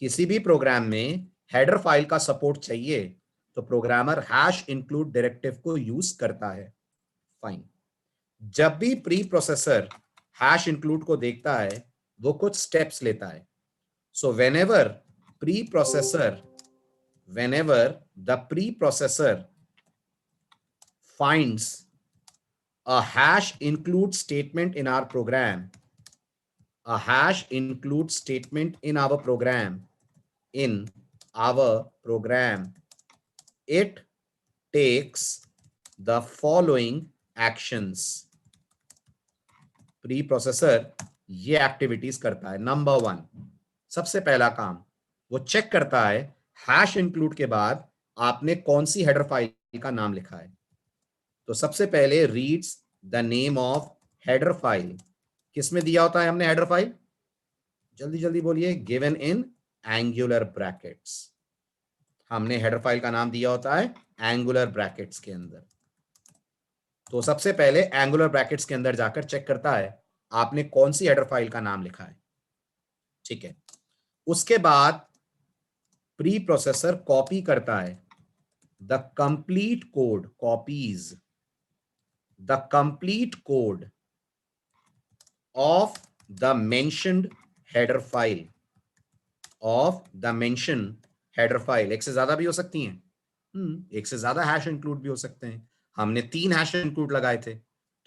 किसी भी प्रोग्राम में हेडर फाइल का सपोर्ट चाहिए तो प्रोग्रामर हैश इंक्लूड डायरेक्टिव को यूज करता है। फाइन। जब भी प्री प्रोसेसर हैश इंक्लूड को देखता है वो कुछ स्टेप्स लेता है। सो whenever the preprocessor finds a hash include statement in our program, it takes the following actions. Preprocessor ये एक्टिविटीज करता है। नंबर 1, सबसे पहला काम वो चेक करता है हैश इंक्लूड के बाद आपने कौन सी हेडर फाइल का नाम लिखा है। तो सबसे पहले reads the name of header file. किसमें दिया होता है हमने हेडर फाइल? जल्दी जल्दी बोलिए। Given in angular brackets. हमने हेडर फाइल का नाम दिया होता है एंगुलर ब्रैकेट्स के अंदर। तो सबसे पहले एंगुलर ब्रैकेट्स के अंदर जाकर चेक करता है आपने कौन सी हेडर फाइल का नाम लिखा है। ठीक है, उसके बाद प्री प्रोसेसर कॉपी करता है the complete code, copies the complete code of the mentioned header file, header file. एक से ज्यादा भी हो सकती हैं, एक से ज्यादा हैश इंक्लूड भी हो सकते हैं। हमने 3 हैश इंक्लूड लगाए थे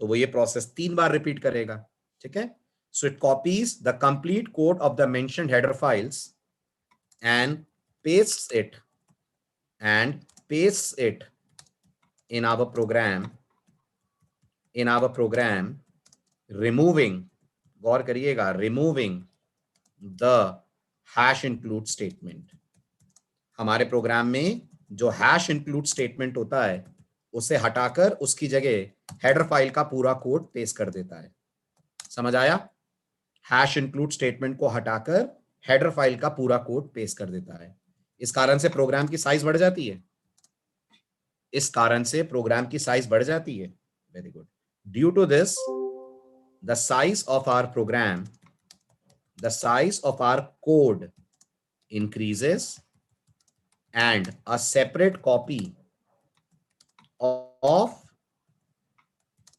तो वो ये प्रोसेस 3 बार रिपीट करेगा। ठीक है, so it copies the complete code of the mentioned header files and pastes it in our program removing, गौर करिएगा, removing the hash include statement। हमारे प्रोग्राम में जो हैश इंक्लूड स्टेटमेंट होता है उसे हटाकर उसकी जगह हेडर फाइल का पूरा कोड पेस्ट कर देता है। समझ आया? हैश इंक्लूड स्टेटमेंट को हटाकर हेडर फाइल का पूरा कोड पेस्ट कर देता है। इस कारण से प्रोग्राम की साइज बढ़ जाती है। Very good. Due to this the size of our code increases and a separate copy of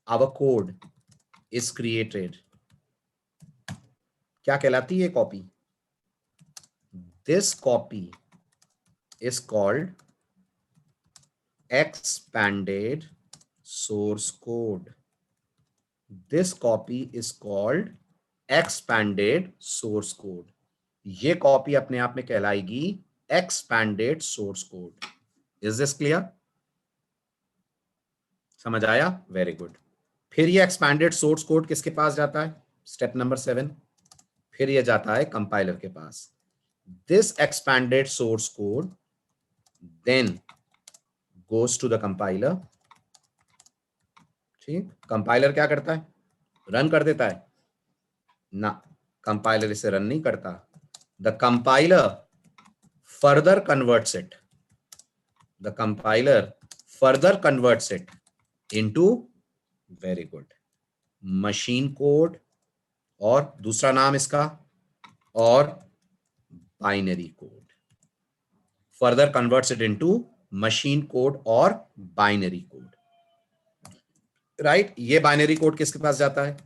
our code is created। क्या कहलाती है copy? This copy is called expanded source code। This copy is called expanded source code। ये कॉपी अपने आप में कहलाएगी expanded source code। Is this clear? समझ आया? Very good. फिर ये expanded source code किसके पास जाता है? स्टेप नंबर 7, फिर ये जाता है कंपाइलर के पास। This expanded source code then goes to the compiler। ठीक, कंपाइलर क्या करता है? रन कर देता है ना, कंपाइलर इसे रन नहीं करता। The compiler further converts it into, very good, machine code, और दूसरा नाम इसका, और binary code. Further converts it into machine code और बाइनरी कोड। राइट, ये बाइनरी कोड किसके पास जाता है?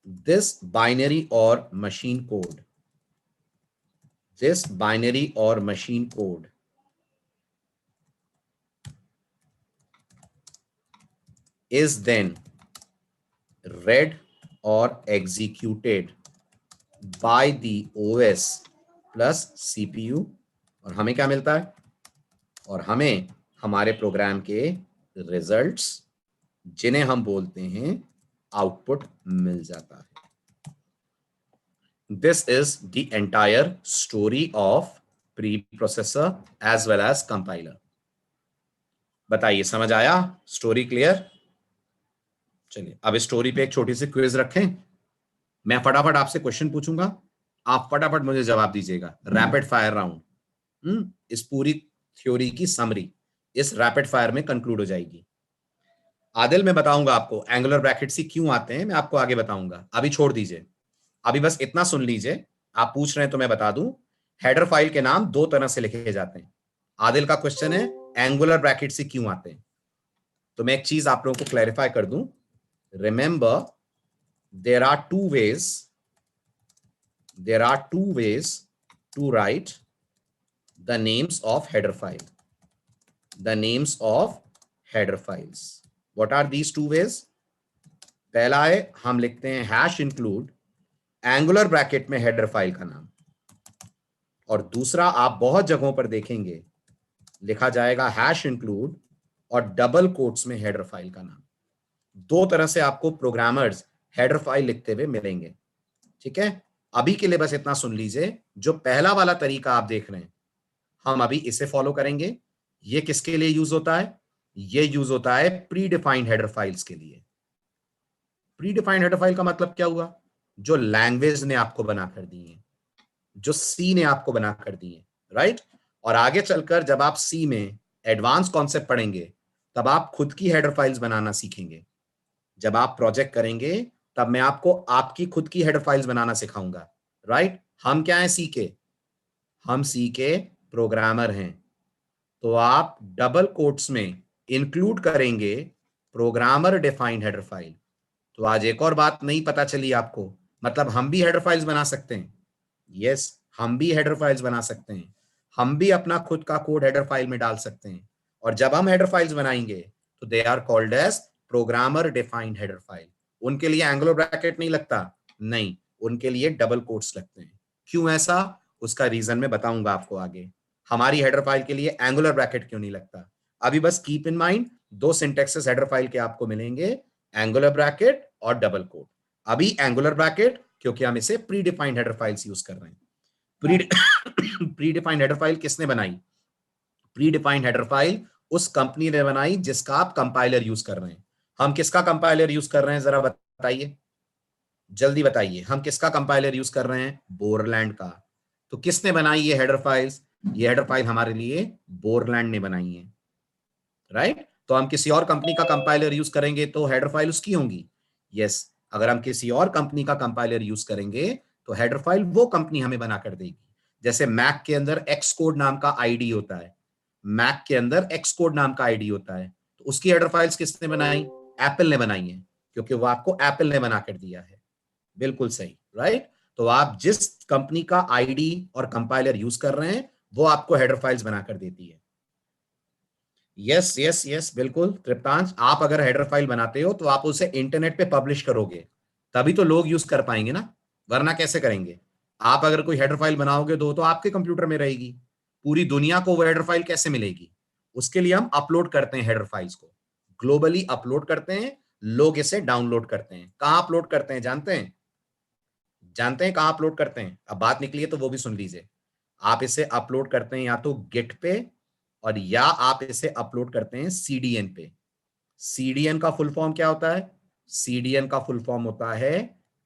दिस बाइनरी और machine code is then read or executed by the OS plus CPU और हमें क्या मिलता है, और हमें हमारे प्रोग्राम के रिजल्ट्स जिन्हें हम बोलते हैं आउटपुट मिल जाता है। This is the entire story of preprocessor as well as compiler. बताइए समझ आया, स्टोरी क्लियर? चलिए अब स्टोरी पे एक छोटी सी क्विज रखें। मैं फटाफट आपसे क्वेश्चन पूछूंगा, आप फटाफट मुझे जवाब दीजिएगा, रैपिड फायर राउंड। इस पूरी थ्योरी की समरी इस रैपिड फायर में कंक्लूड हो जाएगी। आदिल मैं बताऊंगा आपको एंगुलर ब्रैकेट सी क्यों आते हैं, मैं आपको आगे बताऊंगा, अभी छोड़ दीजिए, अभी बस इतना सुन लीजिए। आप पूछ रहे हैं तो मैं बता दूं, हेडर फाइल के नाम दो तरह से लिखे जाते हैं। आदिल का क्वेश्चन है एंगुलर ब्रैकेट से क्यों आते हैं, तो मैं एक चीज आप लोगों को क्लैरिफाई कर दूं। Remember there are two ways to write the names of header file, the names of header files. What are these two ways? पहला है हम लिखते हैं हैश इंक्लूड एंगुलर ब्रैकेट में हेडर फाइल का नाम, और दूसरा आप बहुत जगहों पर देखेंगे लिखा जाएगा हैश इंक्लूड और डबल कोट्स में हेडर फाइल का नाम। दो तरह से आपको प्रोग्रामर्स हेडर फाइल लिखते हुए मिलेंगे, ठीक है। अभी के लिए बस इतना सुन लीजिए, जो पहला वाला तरीका आप देख रहे हैं हम अभी इसे फॉलो करेंगे। ये किसके लिए यूज होता है? ये यूज होता है प्री डिफाइंड हेडर फाइल्स के लिए। प्री डिफाइंड हेडर फाइल का मतलब क्या हुआ? जो लैंग्वेज ने आपको बनाकर दी है, जो सी ने आपको बनाकर दी है, राइट। और आगे चलकर जब आप सी में एडवांस कॉन्सेप्ट पढ़ेंगे तब आप खुद की हेडर फाइल्स बनाना सीखेंगे। जब आप प्रोजेक्ट करेंगे तब मैं आपको आपकी खुद की हेडर फाइल्स बनाना सिखाऊंगा, राइट। हम क्या हैं? सी के, हम सी के प्रोग्रामर हैं, तो आप डबल कोट्स में इंक्लूड करेंगे प्रोग्रामर डिफाइंड हेडर फाइल। तो आज एक और बात नहीं पता चली आपको, मतलब हम भी हेडर फाइल्स बना सकते हैं। यस, हम भी हेडर फाइल्स बना सकते हैं, हम भी अपना खुद का कोड हेडर फाइल में डाल सकते हैं। और जब हम हेडर फाइल्स बनाएंगे तो they are called as programmer defined header file. उनके लिए एंगुलर ब्रैकेट नहीं लगता, नहीं, उनके लिए डबल कोट्स लगते हैं। क्यों ऐसा? उसका रीजन मैं बताऊंगा आपको आगे। हमारी हेडर फाइल के लिए एंगुलर ब्रैकेट क्यों नहीं लगता, अभी बस कीप इन माइंड दो सिंटैक्सेस हेडर फाइल के आपको मिलेंगे, एंगुलर ब्रैकेट और डबल कोट। अभी एंगुलर ब्रैकेट क्योंकि हम इसे pre defined header files use कर रहे हैं। प्री डिफाइंड हेडर फाइल किसने बनाई? प्री डिफाइंड हेडर फाइल उस कंपनी ने बनाई जिसका आप कंपाइलर यूज कर रहे हैं। हम किसका कंपाइलर यूज कर रहे हैं जरा बताइए, जल्दी बताइए, हम किसका कंपाइलर यूज कर रहे हैं? बोरलैंड का। तो किसने बनाई ये हेडर फाइल्स? ये हेडर फाइल हमारे लिए बोरलैंड ने बनाई है, राइट। तो हम किसी और कंपनी का कंपाइलर यूज करेंगे तो हेडर फाइल उसकी होंगी। यस, अगर हम किसी और कंपनी का कंपाइलर यूज करेंगे तो हेडर फाइल वो कंपनी हमें बनाकर देगी। जैसे मैक के अंदर एक्स कोड नाम का आईडी होता है, मैक के अंदर एक्स कोड नाम का आईडी होता है, तो उसकी हेडर फाइल्स किसने बनाई? एप्पल ने बनाई है, क्योंकि वो आपको एप्पल ने बनाकर दिया है। बिल्कुल सही, राइट। तो आप जिस कंपनी का आईडी और कंपाइलर यूज कर रहे हैं वो आपको हेडर फाइल्स बनाकर देती है। यस यस यस, बिल्कुल तृप्तांश, आप अगर हेडर फाइल बनाते हो तो आप उसे इंटरनेट पे पब्लिश करोगे, तभी तो लोग यूज कर पाएंगे ना, वरना कैसे करेंगे? आप अगर कोई हेडर फाइल बनाओगे तो आपके कंप्यूटर में रहेगी, पूरी दुनिया को वो हेडर फाइल कैसे मिलेगी? उसके लिए हम अपलोड करते हैं हेडर फाइल्स को, ग्लोबली अपलोड करते हैं, लोग इसे डाउनलोड करते हैं। कहां अपलोड करते हैं जानते हैं? जानते हैं कहां अपलोड करते हैं? अब बात निकली है तो वो भी सुन लीजिए। आप इसे अपलोड करते हैं या तो गिट पे, और या आप इसे अपलोड करते हैं सीडीएन पे। सीडीएन का फुल फॉर्म क्या होता है? सीडीएन का फुल फॉर्म होता है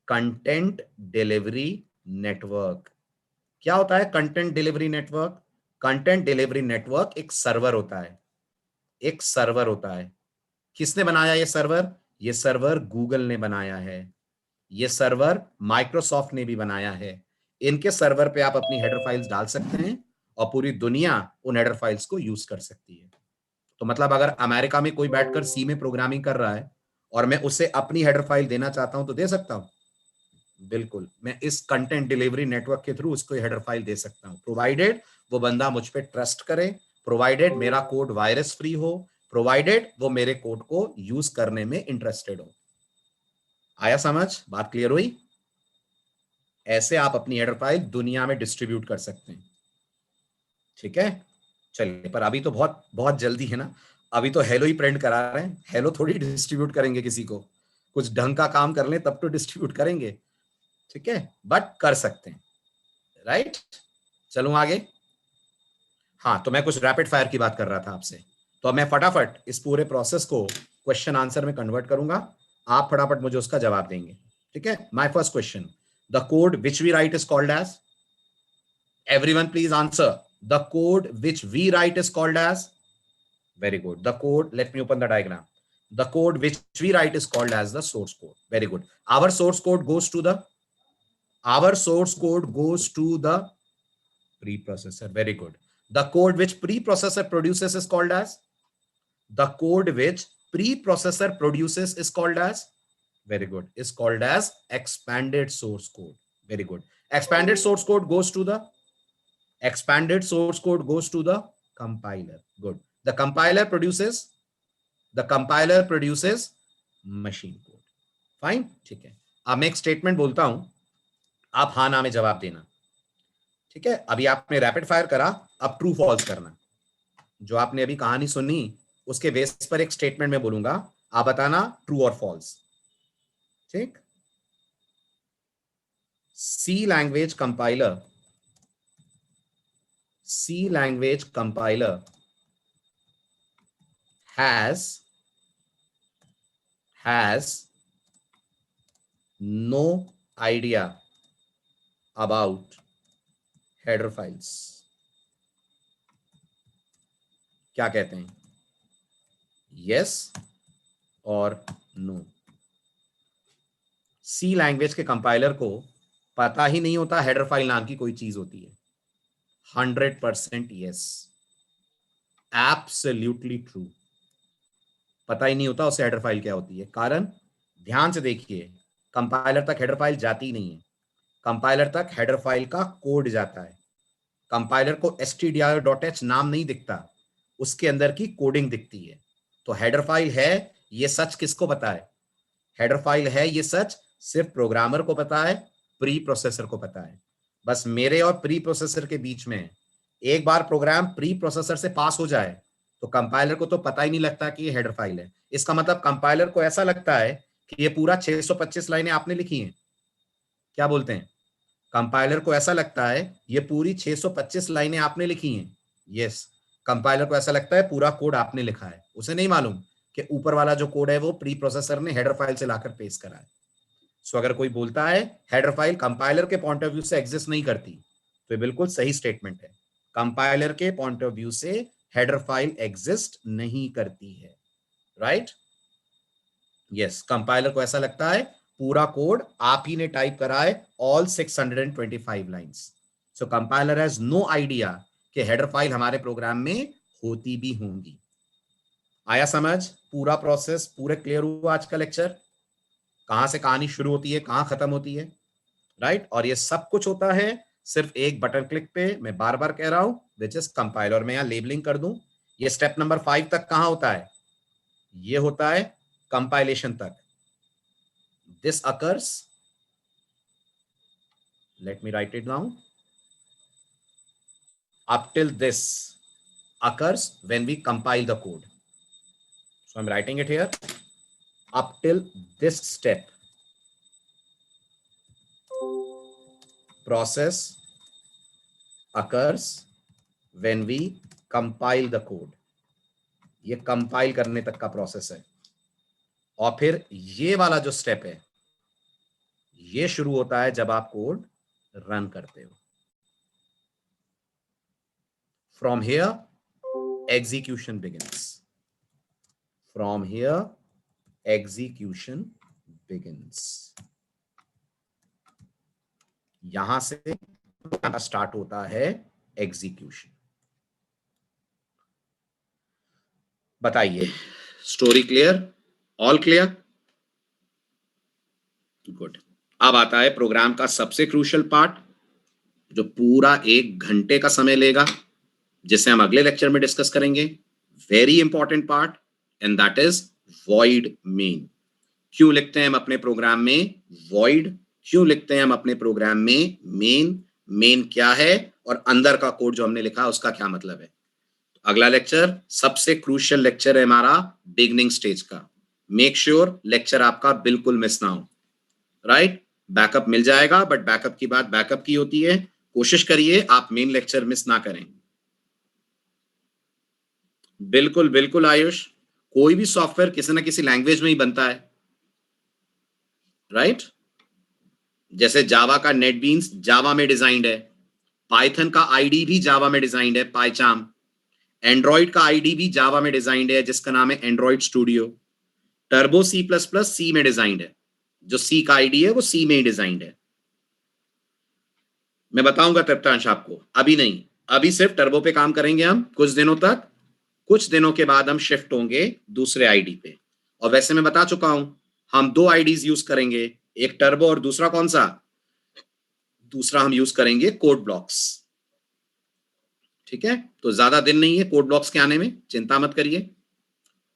कंटेंट डिलीवरी नेटवर्क। क्या होता है content delivery network? Content delivery network एक सर्वर होता है, एक सर्वर होता है। किसने बनाया ये सर्वर? ये सर्वर गूगल ने बनाया है, ये सर्वर माइक्रोसॉफ्ट ने भी बनाया है। इनके सर्वर पे आप अपनी हेडर फाइल्स डाल सकते हैं और पूरी दुनिया उन हेडर फाइल्स को यूज कर सकती है। तो मतलब अगर अमेरिका में कोई बैठकर सी में प्रोग्रामिंग कर रहा है और मैं उसे अपनी हेडर फाइल देना चाहता हूं तो दे सकता हूं, बिल्कुल, मैं इस कंटेंट डिलीवरी नेटवर्क के थ्रू उसको हेडर फाइल दे सकता हूं, प्रोवाइडेड वो बंदा मुझ पे ट्रस्ट करे, प्रोवाइडेड मेरा कोड वायरस फ्री हो, प्रोवाइडेड वो मेरे कोड को यूज करने में इंटरेस्टेड हो। आया समझ? बात क्लियर हुई? ऐसे आप अपनी हेडर फाइल दुनिया में डिस्ट्रीब्यूट कर सकते हैं, ठीक है, चलिए, पर अभी तो बहुत बहुत जल्दी है ना, अभी तो हेलो ही प्रिंट करा रहे हैं, हेलो थोड़ी डिस्ट्रीब्यूट करेंगे किसी को, कुछ ढंग का काम कर लें तब तो डिस्ट्रीब्यूट करेंगे, ठीक है, बट कर सकते हैं, राइट। चलूं आगे। हाँ, तो मैं कुछ रैपिड फायर की बात कर रहा था आपसे, तो अब मैं फटाफट इस पूरे प्रोसेस को क्वेश्चन आंसर में कन्वर्ट करूंगा, आप फटाफट मुझे उसका जवाब देंगे, ठीक है। My first question, the code which we write is called as, everyone please answer, the code which we write is called as, very good, the code, let me open the diagram, the code which we write is called as the source code, very good, our source code goes to the preprocessor, very good, the code which preprocessor produces is called as, the code which preprocessor produces is called as, very good, is called as expanded source code, very good, expanded source code goes to the compiler, good, the compiler produces machine code, fine, ठीक है। अब मैं एक स्टेटमेंट बोलता हूं, आप हाँ ना में जवाब देना, ठीक है। अभी आपने रैपिड फायर करा, अब ट्रू फॉल्स करना, जो आपने अभी कहानी सुनी उसके बेस पर एक स्टेटमेंट में बोलूंगा, आप बताना ट्रू और फॉल्स, ठीक। C language compiler has no idea about header files, क्या कहते हैं, yes और no। C लैंग्वेज के कंपाइलर को पता ही नहीं होता हेडर फाइल नाम की कोई चीज होती है, 100% yes, एब्सोल्युटली ट्रू, पता ही नहीं होता उसे हेडर फाइल क्या होती है। कारण, ध्यान से देखिए, कंपाइलर तक हेडर फाइल जाती नहीं है, कंपाइलर तक हेडर फाइल का कोड जाता है, कंपाइलर को stdio.h नाम नहीं दिखता, उसके अंदर की कोडिंग दिखती है। तो हेडर फाइल है ये सच किसको पता है, हेडर फाइल है ये सच सिर्फ प्रोग्रामर को पता है, प्री प्रोसेसर को पता है। बस मेरे और प्री प्रोसेसर के बीच में एक बार प्रोग्राम प्री प्रोसेसर से पास हो जाए तो कंपाइलर को तो पता ही नहीं लगता कि ये हेडर फाइल है। इसका मतलब कंपाइलर को ऐसा लगता है कि ये पूरा 625 लाइनें आपने लिखी हैं, क्या बोलते हैं, कंपाइलर को ऐसा लगता है ये पूरी 625 लाइनें आपने लिखी हैं, यस, कंपाइलर को ऐसा लगता है पूरा कोड आपने लिखा है, उसे नहीं मालूम कि ऊपर वाला जो कोड है वो प्री प्रोसेसर ने हेडर फाइल से लाकर पेस्ट करा है। सो अगर कोई बोलता है हेडर फाइल कंपाइलर के पॉइंट ऑफ व्यू से एग्जिस्ट नहीं करती, तो ये बिल्कुल सही स्टेटमेंट है, कंपाइलर के पॉइंट ऑफ व्यू से हेडर फाइल एग्जिस्ट नहीं करती है, राइट, यस, कंपाइलर को ऐसा लगता है पूरा कोड आप ही ने टाइप करा है, all 625 lines. So compiler has no idea कि हेडर फाइल हमारे प्रोग्राम में होती भी होंगी। आया समझ, पूरा प्रोसेस पूरे क्लियर हुआ आज का लेक्चर, कहां से कहानी शुरू होती है कहां खत्म होती है, राइट। और ये सब कुछ होता है सिर्फ एक बटन क्लिक पे, मैं बार बार कह रहा हूं, विच इज कंपाइल, और मैं यहां लेबलिंग कर दूं, ये स्टेप नंबर 5 तक कहां होता है, ये होता है कंपाइलेशन तक, this occurs, let me write it down, up till this occurs when we compile the code, so I'm writing it here, up till this step process occurs when we compile the code, ये कंपाइल करने तक का प्रोसेस है। और फिर ये वाला जो स्टेप है ये शुरू होता है जब आप कोड रन करते हो। From here execution begins, from here execution begins, यहां से स्टार्ट होता है एग्जीक्यूशन। बताइए, story clear, all clear, good. अब आता है प्रोग्राम का सबसे क्रूशियल पार्ट, जो पूरा 1 घंटे का समय लेगा, जिसे हम अगले लेक्चर में डिस्कस करेंगे। Very important part, and that is void main. क्यों लिखते हैं हम अपने प्रोग्राम में वॉइड, क्यों लिखते हैं हम अपने प्रोग्राम में मेन, मेन क्या है और अंदर का कोड जो हमने लिखा उसका क्या मतलब है। अगला लेक्चर सबसे क्रूशियल लेक्चर है हमारा बिगनिंग स्टेज का। मेक श्योर लेक्चर आपका बिल्कुल मिस ना हो, राइट। बैकअप मिल जाएगा, बट बैकअप की बात बैकअप की होती है। कोशिश करिए आप मेन लेक्चर मिस ना करें। बिल्कुल बिल्कुल आयुष, कोई भी सॉफ्टवेयर किसी ना किसी लैंग्वेज में ही बनता है, राइट। जैसे जावा का नेटबीन्स जावा में डिजाइंड है, पाइथन का आईडी भी जावा में डिजाइंड है पाइचाम, एंड्रॉइड का आईडी भी जावा में डिजाइंड है जिसका नाम है Android Studio, Turbo C plus plus C में डिजाइंड है, जो सी का आईडी है वो सी में ही डिजाइंड है। मैं बताऊंगा तृप्तांश आपको, अभी नहीं, अभी सिर्फ टर्बो पे काम करेंगे हम कुछ दिनों तक, कुछ दिनों के बाद हम शिफ्ट होंगे दूसरे आईडी पे। और वैसे मैं बता चुका हूं हम दो आईडीज यूज करेंगे, एक टर्बो और दूसरा कौन सा, दूसरा हम यूज करेंगे कोड ब्लॉक्स। ठीक है, तो ज्यादा दिन नहीं है कोड ब्लॉक्स के आने में, चिंता मत करिए,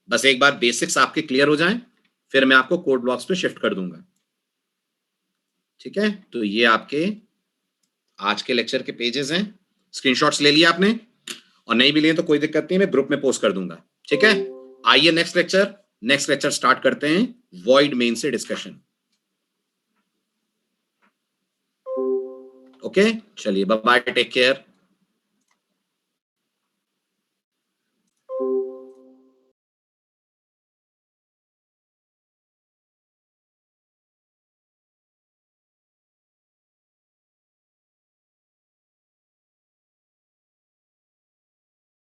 बस एक बार बेसिक्स आपके क्लियर हो जाएं, फिर मैं आपको कोड ब्लॉक्स पे शिफ्ट कर दूंगा। ठीक है, तो ये आपके आज के लेक्चर के पेजेस हैं, स्क्रीनशॉट्स ले लिए आपने, और नहीं भी लिए तो कोई दिक्कत नहीं, मैं ग्रुप में पोस्ट कर दूंगा। ठीक है, आइए नेक्स्ट लेक्चर स्टार्ट करते हैं वॉइड मेन से डिस्कशन। ओके, चलिए बाय बाय, टेक केयर।